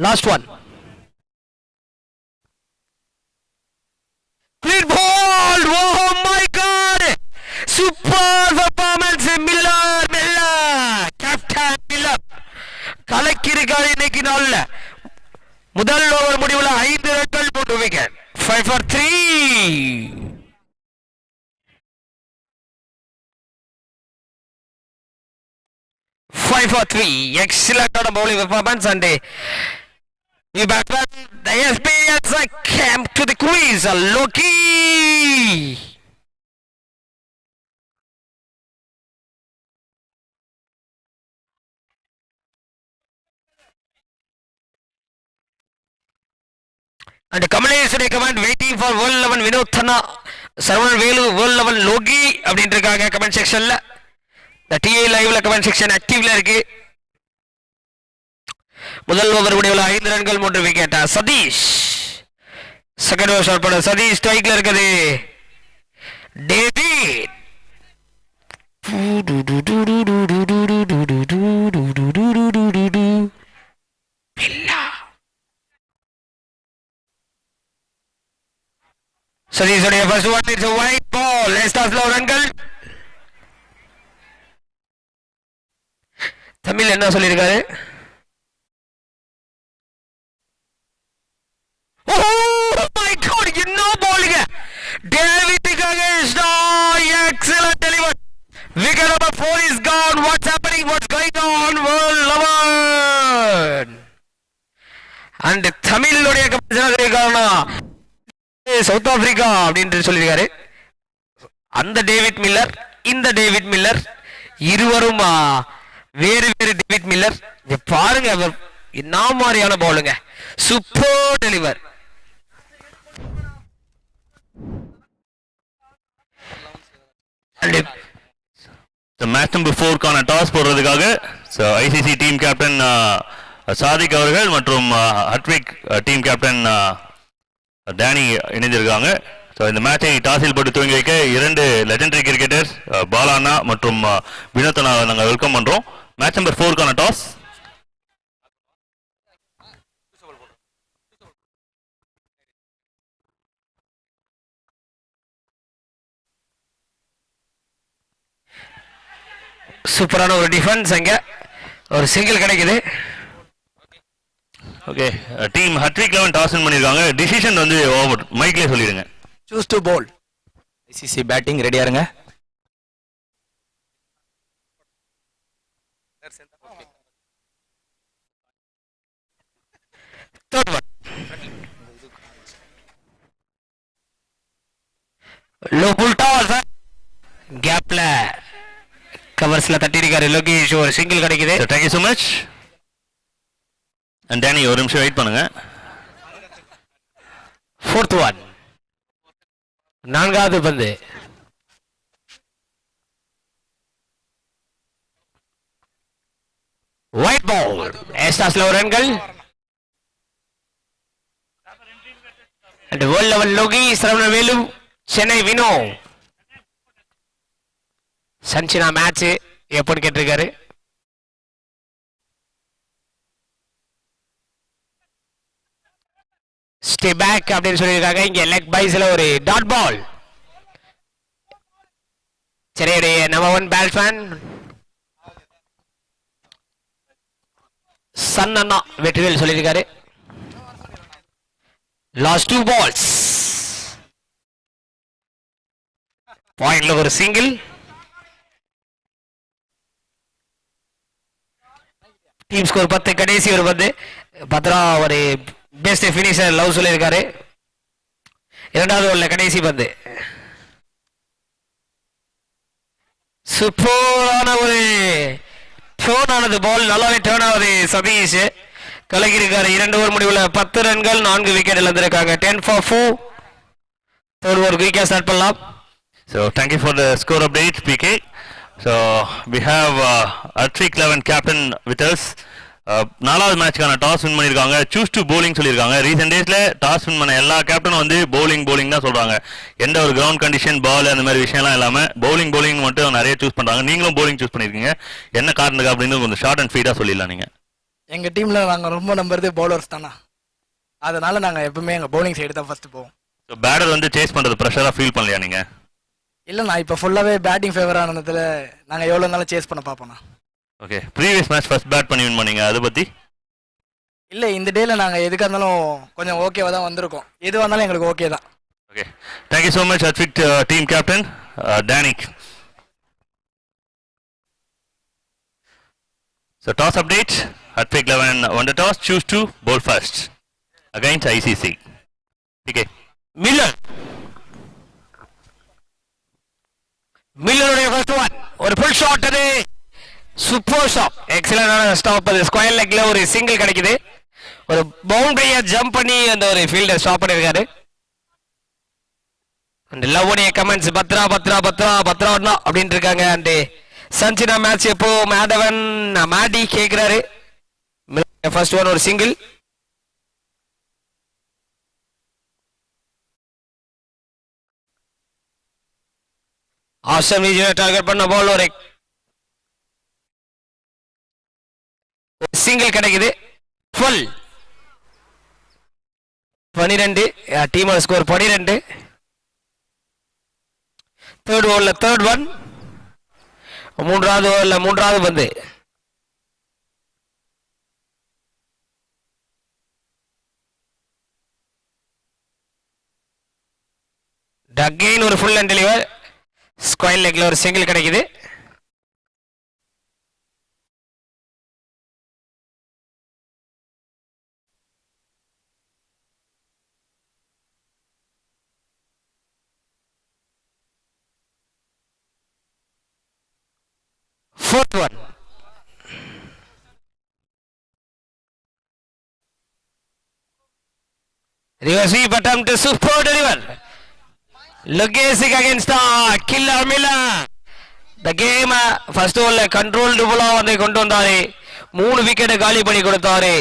Last one. Clean ball. Oh my God. Super performance. Miller. Captain Miller. கலக்கிருக்காரு இன்னைக்கு நாள்ல. முதல் ஓவர் முடிவுல 5 ரன்கள் 3 wicket. 5 for 3. Excellent on bowling performance and we batsman the experience came to the quiz. Loki. And the Kamalesh command waiting for World 11 Vinod Thana, Sarvan Velu, World 11 Logi அப்படின்றிருக்காங்க comment செக்ஷன்ல. The TI லைவ்ல comment section ஆக்டிவ்ல இருக்கு. முதல் over முடிவுல 5 ரன்கள் 3 wicket. Sathish second over shot போட சதீஷ் ஸ்ட்ரைக்ல இருக்குது. டேவிட் சதீஷ் உடைய first one it's a white ball. லேஸ்ட் ஆஃப் ரன்கள். தமிழ் என்ன சொல்லியிருக்காரு? Oh my God, என்ன bowling. David against excellent delivery. Wicket number 4 is gone. What's happening? What's going on? World 11. And Tamil உடைய கமெண்ட்ஸ் சவுத் ஆப்பிரிக்கா அப்படின்னு சொல்லியிருக்காரு. அந்த டேவிட் மில்லர், இந்த டேவிட் மில்லர் இருவரும் வேறு வேறு டேவிட் மில்லர். பாருங்க அவர் என்ன மாதிரியான பவுலுங்க. Super deliver. மேட்ச் நம்பர் 4 க்கான டாஸ் போடுறதுக்காக ஐசிசி டீம் கேப்டன் சாதிக் அவர்கள் மற்றும் ஹட்விக் டீம் கேப்டன் டேனி இணைந்திருக்காங்க. ஸோ இந்த மேட்சை டாஸில் போட்டு துவங்கி வைக்க 2 லெஜெண்டரி கிரிக்கெட்டர்ஸ் பாலானா மற்றும் வினோத்தனா நாங்கள் வெல்கம் பண்ணுறோம். மேட்ச் நம்பர் 4க்கான டாஸ். சூப்பரான ஒரு டிஃபென்ஸ், அங்க ஒரு சிங்கிள் கிடைக்குது. Okay, team Hardik 11 toss win பண்ணிருக்காங்க. டிசிஷன் வந்து ஓவர், மைக்லயே சொல்லிடுங்க. Choose to bowl. ICC batting ரெடியா இருங்க. லோ புல் டாஸ், கேப்ல கவர்ஸ்ல தட்டி இருக்காரு லோகேஷ், ஒரு சிங்கிள் கிடைக்குது. Thank you so much. And Danny ஒரு நிமிஷம் வெயிட் பண்ணுங்க. 4th one, 4வது பந்து. ஒயிட் பால், எஸ்டாஸ்ல ஒரு ரன்கள். And world level Lokesh, Saravanavelu, Chennai Vino. சஞ்சினா மேட்ச் எப்போன்னு கேட்டிருக்காரு. ஸ்டே பேக் அப்படின்னு சொல்லியிருக்காங்க. இங்க லெக் பைஸ்ல ஒரு டாட் பால். சென்னையுடைய நம்பர் 1 பேட்ஸ்மேன் சன் அண்ணா வெற்றிவேல் சொல்லியிருக்காரு. லாஸ்ட் 2 பால்ஸ், பாயிண்ட்ல ஒரு சிங்கிள். டீம் ஸ்கோர் 10, கடைசி ஒரு பந்து. பத்ரா ஒரு பெஸ்ட் ஃபினிஷர் லவ் சொல்லியிருக்காரு. 2வது ஓவர்ல கடைசி பந்து. சூப்பரான ஒரு டர்ன் ஆனது பால், நல்லாவே டர்ன் ஆகுது. சதீஷ் கலக்கிருக்காரு. 2 ஓவர் முடிவுல 10 ரன்கள், 4 விக்கெட் இழந்திருக்காங்க. 10 for 4. தேர்ட் ஓவர் குயிக்கா ஸ்டார்ட் பண்ணலாம். So thank you for the score update, PK. So we have Hutwick 11 captain with us. 4வது மேட்ச்க்கான டாஸ் வின் பண்ணியிருக்காங்க. சூஸ் டு போலிங் சொல்லியிருக்காங்க. ரீசெண்ட் டேஸ்ல டாஸ் வின் பண்ண எல்லா கேப்டனும் வந்து போலிங் தான் சொல்றாங்க. எந்த ஒரு கிரவுண்ட் கண்டிஷன், பால் அந்த மாதிரி விஷயம்லாம் இல்லாம போலிங் மட்டும் நிறைய சூஸ் பண்றாங்க. நீங்களும் போலிங் சூஸ் பண்ணிருக்கீங்க. என்ன காரணத்துக்கு அப்படின்னு கொஞ்சம் ஷார்ட் அண்ட் ஸ்வீட்டா சொல்லிடலாம் நீங்க. எங்க டீம்ல நாங்க ரொம்ப நம்புறது பவுலர்ஸ் தானா, அதனால நாங்க எப்பவுமே எங்க பவுலிங் சைடு தான் ஃபர்ஸ்ட் போவோம். ஸோ பேட்டர் வந்து சேஸ் பண்றது ப்ரெஷரா ஃபீல் பண்ணலையா நீங்க? இல்ல, நான் இப்போ ஃபுல்லாவே பேட்டிங் ஃபேவர் ஆனதுல நாங்க எவ்வளவு இருந்தாலும் சேஸ் பண்ண பாப்போம். Okay, previous match first bad பண்ணி வின் பண்ணீங்க, அதை பத்தி? இல்ல, இந்த டேல நாங்க எதுக்கா இருந்தாலும் கொஞ்சம் ஓகேவா தான் வந்திருக்கோம். எதுவா இருந்தாலும் எங்களுக்கு ஓகே தான். Okay, thank you so much Hutwick team captain Danik. So toss update, Hutwick 11 won the toss, choose to bowl first against ICC. Okay. மில்லருடைய ஃபர்ஸ்ட் ஒன், ஒரு ஃபுல் ஷாட். அது சூப்பர் ஷாட், எக்ஸலன்டான ஸ்டாப். அது ஸ்கொயர் லெக்ல ஒரு single கிடைக்குது. ஒரு பவுண்டரியை ஜம்ப் பண்ணி அந்த ஒரு ஃபீல்டர் ஸ்டாப் பண்ணிருக்காரு. அண்ட் லவ்வுடைய கமெண்ட்ஸ் பத்ரா அப்படின்னு இருக்காங்க. அண்ட் சஞ்சினா மேட்ச் எப்போ மாதவன் மாடி கேட்கிறாரு. ஃபர்ஸ்ட் ஒன் ஒரு சிங்கிள். ஆசம் விஜய் டார்கெட் பண்ண பால் ஒரு சிங்கிள் கிடைக்குது. ஃபுல் 12, டீமோட ஸ்கோர் 12. தேர்ட் ஓவர்ல தேர்ட் ஒன், 3வது ஓவர்ல 3வது பந்து. அகைன் ஒரு ஃபுல் அண்ட் டெலிவர். ஸ்கொயர் லெக்ல ஒரு சிங்கிள் கிடைக்குது. Fourth one, reverse sweep attempt, super deliver. Logesh against Killer Miller. The game first of all controlled ball வந்து கொண்டு வந்தாரு. 3 விக்கெட்டை காலி பண்ணி கொடுத்தாரு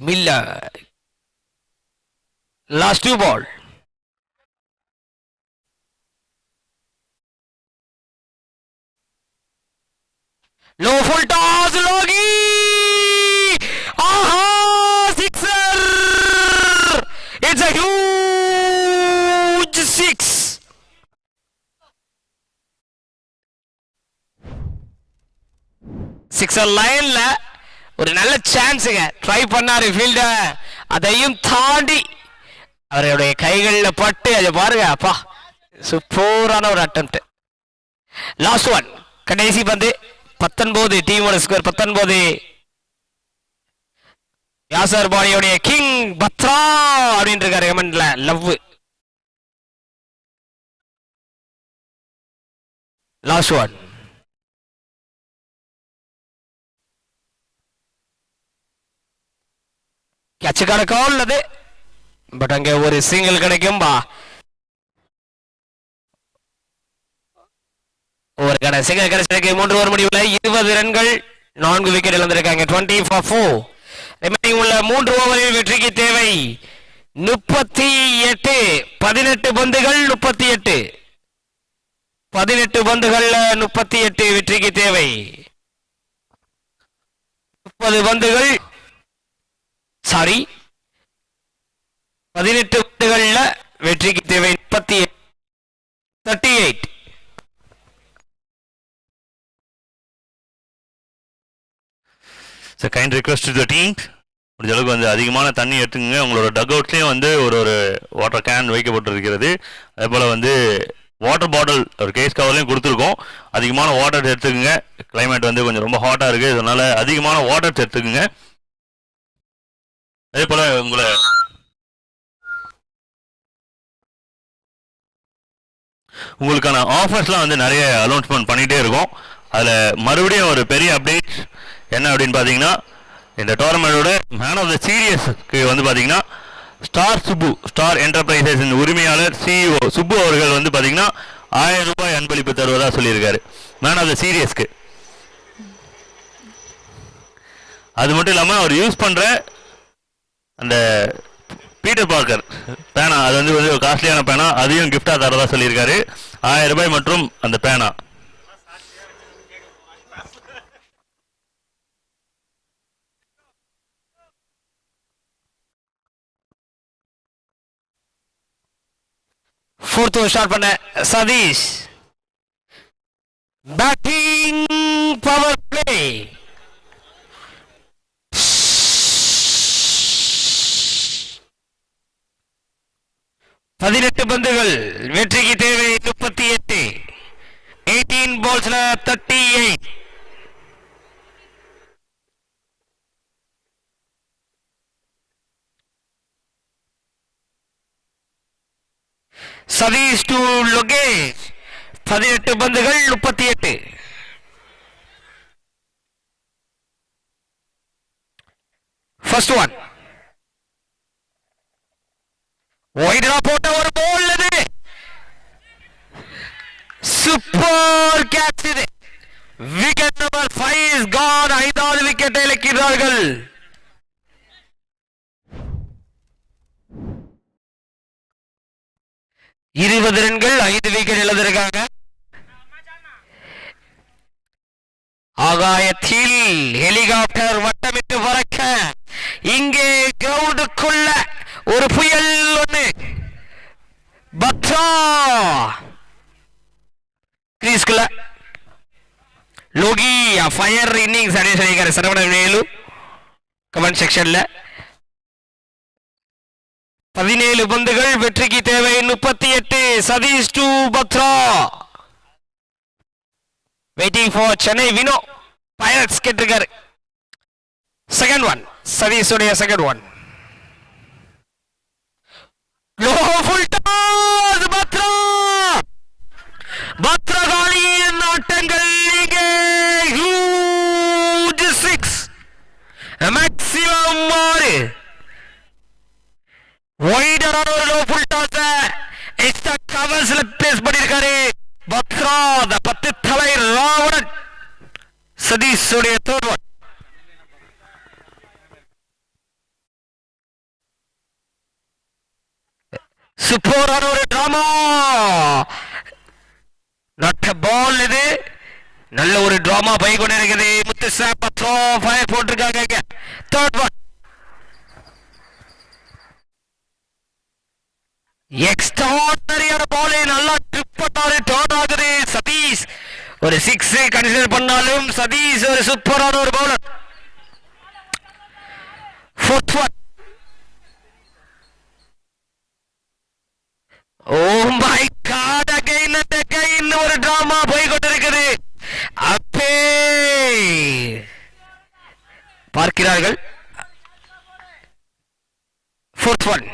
Miller. Last 2 ball. Low full toss, Logi! Aha! Sixer! It's a huge 6. Sixer லைன்ல ஒரு நல்ல சான்ஸுங்க. ட்ரை பண்ணாரு ஃபீல்டர், அதையும் தாண்டி அவருடைய கைகளில் பட்டு அதை பாருங்க. அப்பா சூப்பரான ஒரு அட்டெம்ப்ட். லாஸ்ட் ஒன், கடைசி பந்து. 19 டீமோட ஸ்கோர் 19. யாசர் பாடியோடைய கிங் பத்ரா அப்படின்னு இருக்காரு கமெண்ட்ல. லவ். Last one. கேட்ச் கிடைக்கும் உள்ளது, பட் அங்க ஒரு சிங்கிள் கிடைக்கும். ஒரு சிங்கிள் கிடைச்சிருக்கு. 3 ஓவர் முடிவுல 20 ரன்கள், 4 விக்கெட் இழந்திருக்காங்க. 20 for 4. ரிமைனிங் உள்ள 3 ஓவரில் வெற்றிக்கு தேவை 38. 18 பந்துகள் 38. 18 பந்துகள்ல 38 வெற்றிக்கு தேவை. 30 பந்துகள், சாரி 18 பந்துகள்ல வெற்றிக்கு தேவை 38. Kind request to the team, முடிஞ்ச அளவுக்கு வந்து அதிகமான தண்ணி எடுத்துங்க. உங்களோட டக் அவுட்லேயும் வந்து ஒரு வாட்டர் கேன் வைக்கப்பட்டிருக்கிறது. அதே போல் வந்து வாட்டர் பாட்டில் ஒரு கேஸ் கவர்லையும் கொடுத்துருக்கோம். அதிகமான வாட்டர் எடுத்துக்குங்க. கிளைமேட் வந்து கொஞ்சம் ரொம்ப ஹாட்டாக இருக்குது, அதனால் அதிகமான வாட்டர் எடுத்துக்குங்க. அதே போல் உங்களுக்கான ஆஃபர்ஸ்லாம் வந்து நிறைய அனௌன்ஸ்மெண்ட் பண்ணிகிட்டே இருக்கோம். அதில் மறுபடியும் ஒரு பெரிய அப்டேட் என்ன அப்படின்னு பார்த்தீங்கன்னா, இந்த டோர்னமெண்டோட மேன் ஆஃப் த சீரியஸ்க்கு வந்து பார்த்தீங்கன்னா ஸ்டார் என்டர்பிரைசஸின் உரிமையாளர் CEO சுப்பு அவர்கள் வந்து பார்த்தீங்கன்னா 1000 ரூபாய் அன்பளிப்பு தருவதாக சொல்லியிருக்காரு மேன் ஆஃப் த சீரியஸ்க்கு. அது மட்டும் இல்லாமல் அவர் யூஸ் பண்ணுற அந்த பீட்டர் பார்க்கர் பேனா, அது வந்து ஒரு காஸ்ட்லியான பேனா, அதையும் கிஃப்டாக தரதா சொல்லியிருக்காரு. 1000 ரூபாய் மற்றும் அந்த பேனா. ஃபோர்த் ஓவர் ஸ்டார்ட் பண்ண சதீஷ். Batting power play. பதினெட்டு பந்துகள், வெற்றிக்கு தேவை 38. 18 பால்ஸ்ல 38. சதீஷ் டு லோகேஷ். 18 பந்துகள் 38. ஃபர்ஸ்ட் ஒன் வைடரா போட்ட ஒரு பால். இது சூப்பர் கேட்ச். இது விக்கெட் நம்பர் 5 இஸ் கான். 5வது விக்கெட்டை இழக்கிறார்கள். இருபது ரன்கள், 5 விக்கெட் இழந்திருக்காங்க. ஆகாயத்தில் ஹெலிகாப்டர் வட்டமிட்டு பறக்க, இங்கே கிரவுண்டுக்குள்ள ஒரு புயல் ஒன்று. பத்ரா கிரீஸ்குள்ள லோகி ஃபயர் இன்னிங்ஸ் அப்படின்னு சொல்லியிருக்காரு சரவணன் வேலு கமெண்ட் செக்ஷன்ல. 17 பந்துகள், வெற்றிக்கு தேவை 38. Satish to Bhadra. Waiting for Chennai Vino pirates கேட்டிருக்காரு. செகண்ட் ஒன் சதீஷுடைய second one. Low full toss. Bhadra பத்ரகாளியின் ஆட்டங்கள் இங்கே ஹியூஜ் 6 மேக்ஸிமம் 6. வைடரான ஒரு லோ ஃபுல் டாஸ் எக்ஸ்ட்ரா கவர்ஸ்ல பிளேஸ் பண்ணிருக்காரு பத்ரா. 10 தலை ராவணன் சதீஷ் உடைய தேர்ட் ஒன். சூப்பரான ஒரு டிராமா. நட்ட பால் இது. நல்ல ஒரு டிராமா போய் கொண்டு இருக்குது. முத்துசா பத்ரோ ஃபயர் போட்டிருக்காங்க. Third one. எக்ஸ்ட்ராடனரியான பால். நல்லா ட்ரிப் பண்ணாரு. டர்ன் ஆகுது. சதீஷ் ஒரு 6 கன்சிடர் பண்ணாலும் சதீஷ் ஒரு சூப்பரான ஒரு bowler. Fourth one. Oh my God! Again and again ஒரு டிராமா போய் கொண்டிருக்கிறது. அப்பே பார்க்கிறார்கள். Fourth one.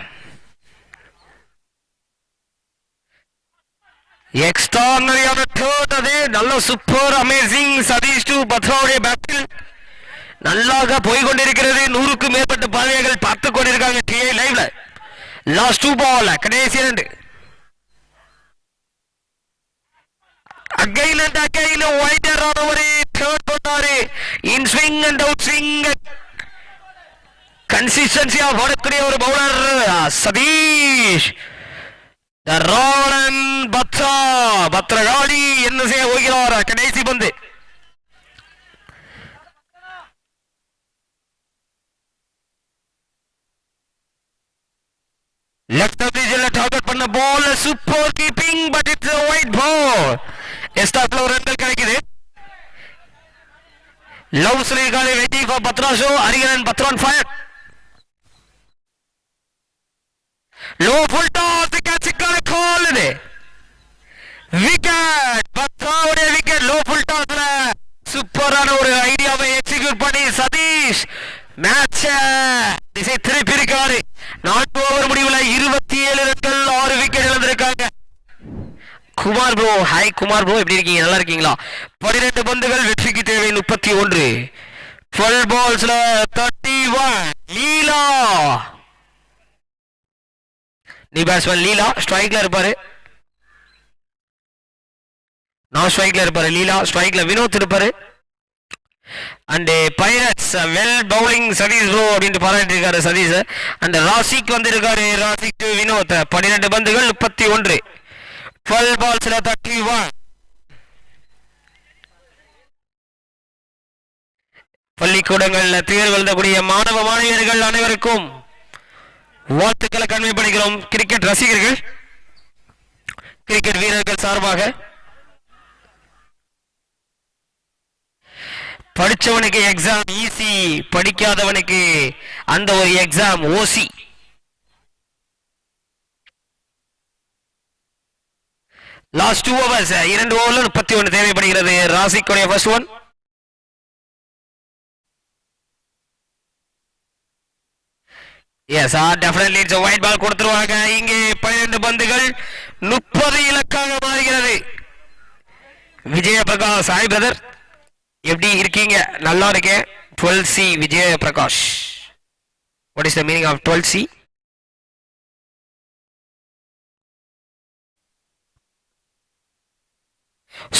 எக்ஸ்ட்ரானரியான டர்ன். அது நல்ல சூப்பர் அமேசிங். சதீஷ் டு பத்ராவுடைய பேட்டில் நல்லாக போய் கொண்டிருக்கிறது. 100க்கும் மேற்பட்ட பார்வைகள் பார்த்து கொண்டிருக்காங்க டிஐ லைவ்ல. லாஸ்ட் 2 பால், கடைசி 2. Again and again wider on over third பண்ணாரு. In swing and out swing consistency வரக்கூடிய ஒரு பவுலர் சதீஷ். ராணன் பத்ரகாளி என்ன செய்ய போகிறார்? கடைசி பந்து. லெஃப்ட் ஆஃப் தி ஜெல்ல டார்கெட் பண்ண ball. Super keeping but it's a white ball. எஸ்டாப்ல ஒரு ரன்கள் கிடைக்குது. லவ் ஸ்ரீகாலி waiting for Bhadra show. Hariharan பத்ரான் ஃபயர். லோ ஃபுல் டாஸ் கேட்சிக்கான கால். இது விக்கெட். பத்ராவுடைய விக்கெட். லோ ஃபுல் டாஸ்ல சூப்பரான ஒரு ஐடியாவை எக்ஸிக்யூட் பண்ணி சதீஷ் மேட்ச திசை திருப்பி இருக்காரு. 4 ஓவர் முடிவுல 27 ரன்கள் 6 விக்கெட் இழந்திருக்காங்க. Kumar bro, hi Kumar bro, எப்படி இருக்கீங்க? நல்லா இருக்கீங்களா? 12 பந்துகள், வெற்றிக்கு தேவை 31. 12 பால்ஸ்ல 31. லீலா நீ பேட்ஸ்மேன் லீலா ஸ்ட்ரைக்ல இருப்பாரு. நான் ஸ்ட்ரைக்ல இருப்பாரு. லீலா ஸ்ட்ரைக்ல வினோத் இருப்பாரு. And pirates well bowling Sathish bro அப்படின்ட்டு பாராட்டி இருக்காரு சதீஷ். அண்ட் ராசிக் வந்து இருக்காரு. ராசிக் டு வினோத். 12 பந்துகள் 31. 12 balls 31. பள்ளிக்கூடங்கள்ல தேர்வு எழுதக்கூடிய மாணவ மாணவியர்கள் அனைவருக்கும் வாழ்த்துக்களை கன்வே பண்ணிக்கிறோம். கிரிக்கெட் ரசிகர்கள், கிரிக்கெட் வீரர்கள் சார்பாக படிச்சவனுக்கு எக்ஸாம் ஈஸி, படிக்காதவனுக்கு அந்த ஒரு எக்ஸாம் ஓசி. லாஸ்ட் 2 overs 2 ஓவர்ல 31 தேவைப்படுகிறது. ராசிக்குடைய first one. Yes definitely it's white ball கொடுத்துருவாங்க. இங்கே 12 பந்துகள் 30 இலக்காக மாறுகிறது. விஜய பிரகாஷ், ஹாய் பிரதர், எப்படி இருக்கீங்க? நல்லா இருக்கேன். 12C Vijaya Prakash. What is the meaning of 12C?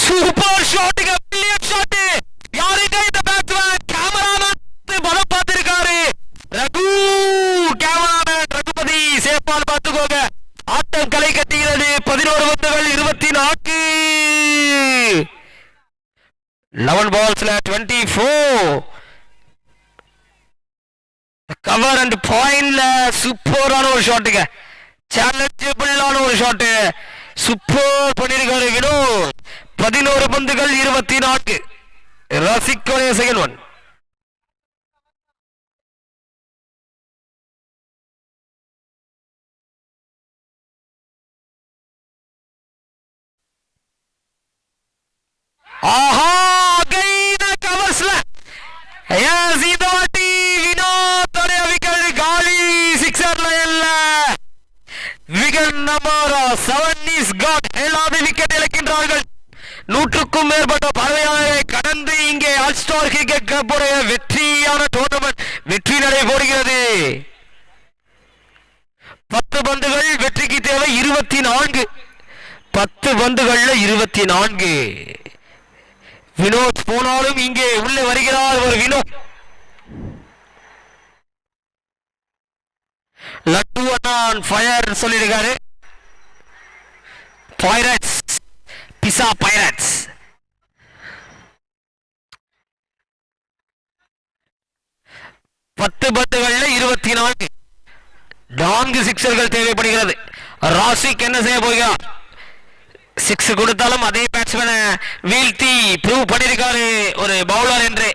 Super ஷாட்டுங்க, பில்லியன் ஷாட். யாருங்க இந்த பேட்ஸ்மேன்? கேமராமேன் பலம் பார்த்திருக்காரு. ரகு கேமராமேன் ரகுபதி சேப்பால் பார்த்துக்கோங்க. ஆட்டம் களை கட்டுகிறது. 11 பந்துகள் 24. 11 balls 24. கவர் அண்ட் பாயிண்ட்ல சூப்பரான ஒரு ஷாட்டுங்க. சேலஞ்சபிளான ஒரு ஷாட்டு. சூப்பர் பண்ணிருக்காரு வினோத். 11 பந்துகள் 24. ரசிக்கோடைய செகண்ட் ஒன். ஆஹா கைத கவர்ஸ்ல எஸ் இந்த வாட்டி வினோத் உடைய விக்கெட் காலி. சிக்ஸர்ல இல்ல. Wicket number 7 is caught. 7வது விக்கெட் இழக்கின்றார்கள். 100க்கும் மேற்பட்ட பார்வையாளரை கடந்து இங்கே ஆல் ஸ்டார் கிரிக்கெட் கப்புடைய வெற்றியான டோர்னமெண்ட் வெற்றி நடைபெறுகிறது. 10 பந்துகள் வெற்றிக்கு தேவை 24. 10 பந்துகள்ல 24. வினோத் போனாலும் இங்கே உள்ளே வருகிறார் ஒரு வினோத். லட்டு அண்ணான் ஃபயர் சொல்லியிருக்காரு. Pirates, pizza pirates. பத்து பந்துகள்ல 24 4 சிக்ஸர்கள் தேவைப்படுகிறது. ராசிக் என்ன செய்ய போகிறார்? 6 கொடுத்தாலும் அதே பேட்ஸ்மேனை வீழ்த்தி ப்ரூவ் பண்ணியிருக்காரு ஒரு பவுலர் என்று.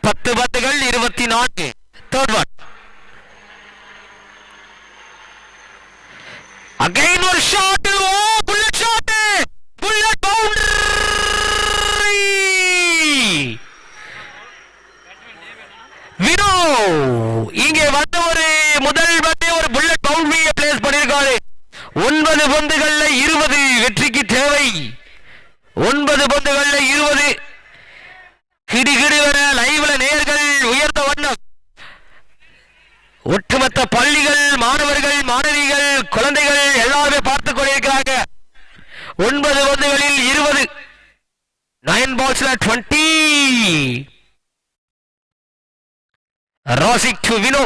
10 பந்துகள் 24. Third one. அகைன் ஒரு shot. Oh bullet shot, bullet boundary. Vino இங்கே வந்த ஒரு முதல் பந்தே ஒரு புல்லட் பவுண்டரியை பிளேஸ் பண்ணியிருக்காரு. 9 பந்துகள்ல 20 வெற்றிக்கு தேவை. 9 பந்துகள்ல 20. கிடுகிடுவென லைவ்ல நேர்கள் உயர்ந்த வண்ணம். ஒட்டுமொத்த பள்ளிகள், மாணவர்கள், மாணவிகள், குழந்தைகள் எல்லாருமே பார்த்துக் கொண்டிருக்கிறாங்க. 9 பந்துகளில் 20. 9 balls-ல 20. ராசிக் டு வினோ.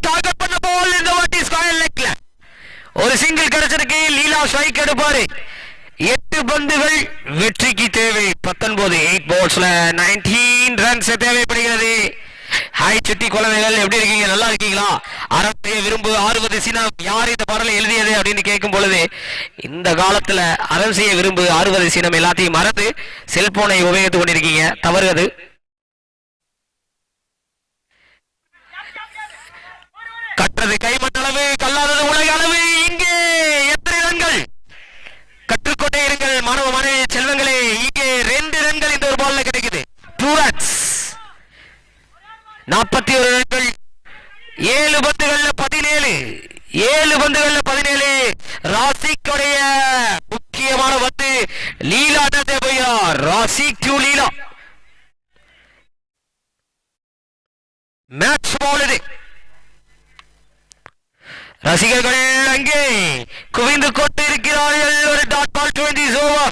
டார்கெட் பண்ண பால் இந்த வாட்டி ஸ்கொயர் லெக்ல ஒரு சிங்கிள் கிடைச்சிருக்கு. லீலா ஸ்ட்ரைக் எடுப்பாரு. 8 பந்துகள் வெற்றிக்கு தேவை. 19 8 balls-ல 19 runs தேவைப்படுகிறது. ஹாய் சுட்டி குழந்தைகள், எப்படி இருக்கீங்க? நல்லா இருக்கீங்களா? அறம் செய்ய விரும்பு 60 சினம். யார் இந்த பாடலை எழுதியது அப்படின்னு கேட்கும் பொழுது, இந்த காலத்துல அறம் செய்ய விரும்பு 60 சினம் எல்லாத்தையும் மறந்து செல்போனை உபயோகித்துக் கொண்டிருக்கீங்க. தவறு அது. கற்றது கைமண்ணளவு, கல்லாதது உலக அளவு. இங்கே எத்தனை ரன்கள்? கற்றுக்கொண்டே இருங்கள் மாணவ மாணவி செல்வங்களே. இங்கே 2 ரன்கள் இந்த ஒரு பால்ல கிடைக்குது. 2 runs. 41 ரன்கள். 7 பந்துகள்ல 17. 7 பந்துகள்ல 17. ராசிக்குடைய முக்கியமான பந்து. லீலா போகிறார். Rasik to Leela. மேட்ச் பால் இது. ரசிகர்கள் அங்கே குவிந்து கொண்டு இருக்கிறார்கள். ஒரு டாட் பால் 20 ஓவர்.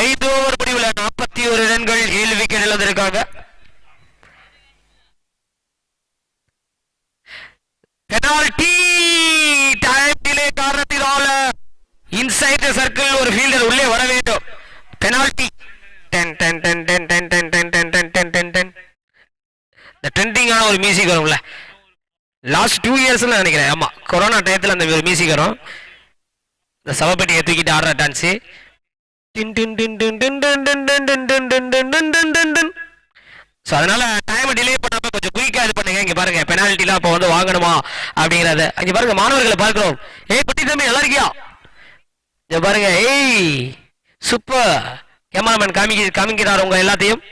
5 ஓவர் முடிவுல 41 ரன்கள் 7 விக்கெட் இழந்திருக்காங்க. பெனால்டி டைம் டிலே காரணத்தினால இன்சைட் சர்க்கிள் ஒரு ஃபீல்டர் உள்ளே வர வேண்டும். பெனால்டி 10 10 10 10 10 10 10 10 10 10 10. இந்த ட்ரெண்டிங்கான ஒரு மியூசிக் வரும்ல, லாஸ்ட் 2 இயர்ஸ்ல நினைக்கிறேன். ஆமா, கொரோனா டயத்துல அந்த ஒரு மியூசிக் வரும். இந்த சவப்பெட்டியை தூக்கிட்டு ஆடுற டான்ஸ். ஸோ அதனால டைமை டிலே பண்ணாம கொஞ்சம் குயிக்காக இது பண்ணுங்க. இங்க பாருங்க, பெனால்ட்டிலாம் இப்போ வந்து வாங்கணுமா அப்படிங்கிறத அங்கே பாருங்க. மாணவர்களை பார்க்கிறோம். ஏய் பட்டி தம்பி, நல்லா இருக்கியா? இங்க பாருங்க. ஏய் சூப்பர். கேமராமேன் காமிக்கிறார் உங்க எல்லாத்தையும்.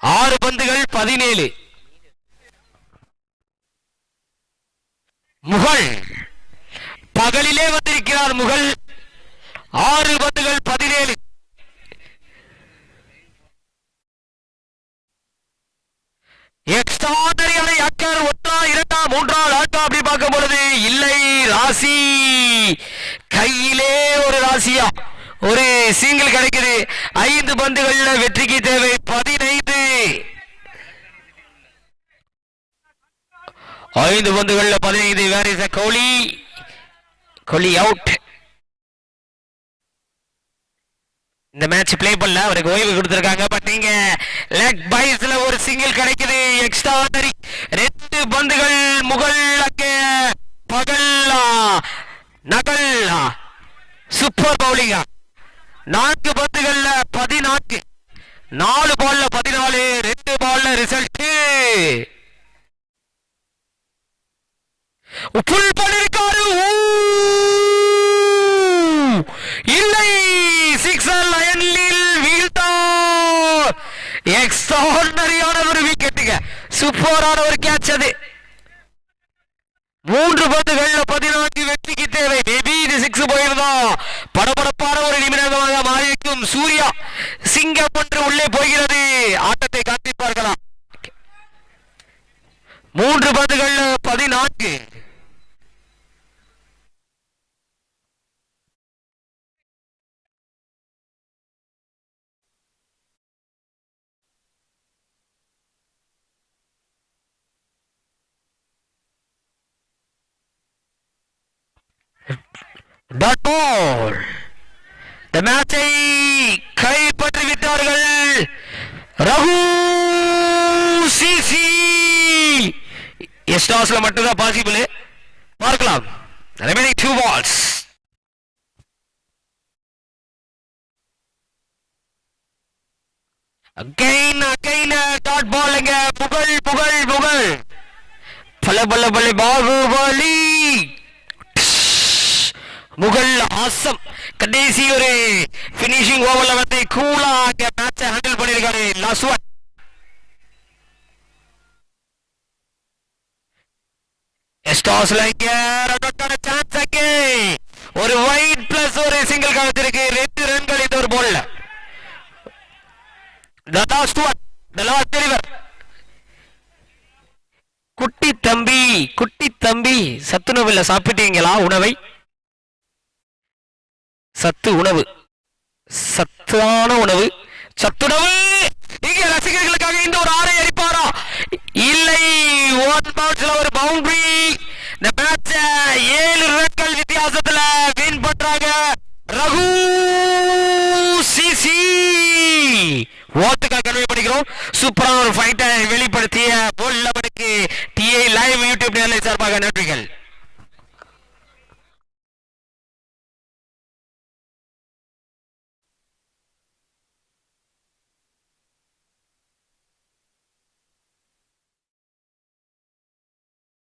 6 பந்துகள் 17. முகல் பகலிலே வந்திருக்கிறார். முகல் 6 பந்துகள் 17. எக்ஸ்ட்ராடரியான யாக்கர். 1 2 3 ஆட்டா அப்படி பார்க்கும் பொழுது இல்லை. ராசி கையிலே ஒரு ராசியா ஒரு சிங்கிள் கிடைக்குது. 5 பந்துகள்ல வெற்றிக்கு தேவை 15. 5 பந்துகள்ல 15. Where is Kohli? Kohli out. இந்த மேட்ச் பிளே பண்ணல, அவருக்கு ஓய்வு கொடுத்திருக்காங்க. பட் நீங்க லெக் பைஸ்ல ஒரு சிங்கிள் கிடைக்குது. எக்ஸ்ட்ராடரி 2 பந்துகள். முகல் அங்கே பகல்லா நகல்லா சூப்பர் பவுலிங்கா. 4 பந்துகள்ல 14. 4 பால்ல 14. 2 பால்ல ரிசல்ட். புல் பண்ணிருக்காரு. இல்லை, சிக்ஸர் லைனில் வீழ்த்தார். எக்ஸ்ட்ராடரியான ஒரு விக்கெட்டுங்க. சூப்பரான ஒரு கேட்ச் அது. 3 பந்துகள்ல 14 வெற்றிக்கு தேவை. மேபி இது 6 போயிருந்தா படபடப்பான ஒரு நிமிடமாக மாறியிருக்கும். சூர்யா சிங்கம் ஒன்று உள்ளே போகிறது. ஆட்டத்தை காட்டி பார்க்கலாம். 3 பந்துகள்ல 14. Dot ball. இந்த மேட்சை கைப்பற்றி விட்டார்கள் ரகு சிசி. எஸ்டாஸ்ல மட்டும்தான் பாசிபிள். பார்க்கலாம். remaining 2 balls. again dot ball இங்க புகழ் பல பாகுபலி முகல் ஆசம் கடைசி ஒரு பினிஷிங் ஓவர்ல வந்து கூலா அங்க மேட்சை ஹேண்டில் பண்ணிருக்காரு லாஸ்ட் ஒன். எஸ்டாஸ்ல இங்க ரன்னுக்கான சான்ஸ் அங்கே ஒரு வைட் பிளஸ் ஒரு சிங்கிள் காலத்திற்கு 2 ரன்கள் இந்த ஒரு பால்ல. the last one, the last deliver. குட்டி தம்பி சத்துணவுல சாப்பிட்டீங்களா உணவை? உணவு சத்தான உணவு சத்துணவு. இங்கே ரசிகர்களுக்காக இந்த ஒரு 6 அடிப்பாரா? இல்லை. 1 பவுன்ஸ்ல ஒரு பவுண்டரி. இந்த மேட்ச 7 ரன்கள் வித்தியாசத்துல வின் பண்றாங்க ரகு சிசி. வாழ்த்துக்கள் கன்வே பண்ணிக்கிறோம். சூப்பரான ஒரு ஃபைட்டை வெளிப்படுத்திய போல் டிஐ லைவ் யூடியூப் நேரலை சார்பாக நன்றிகள்.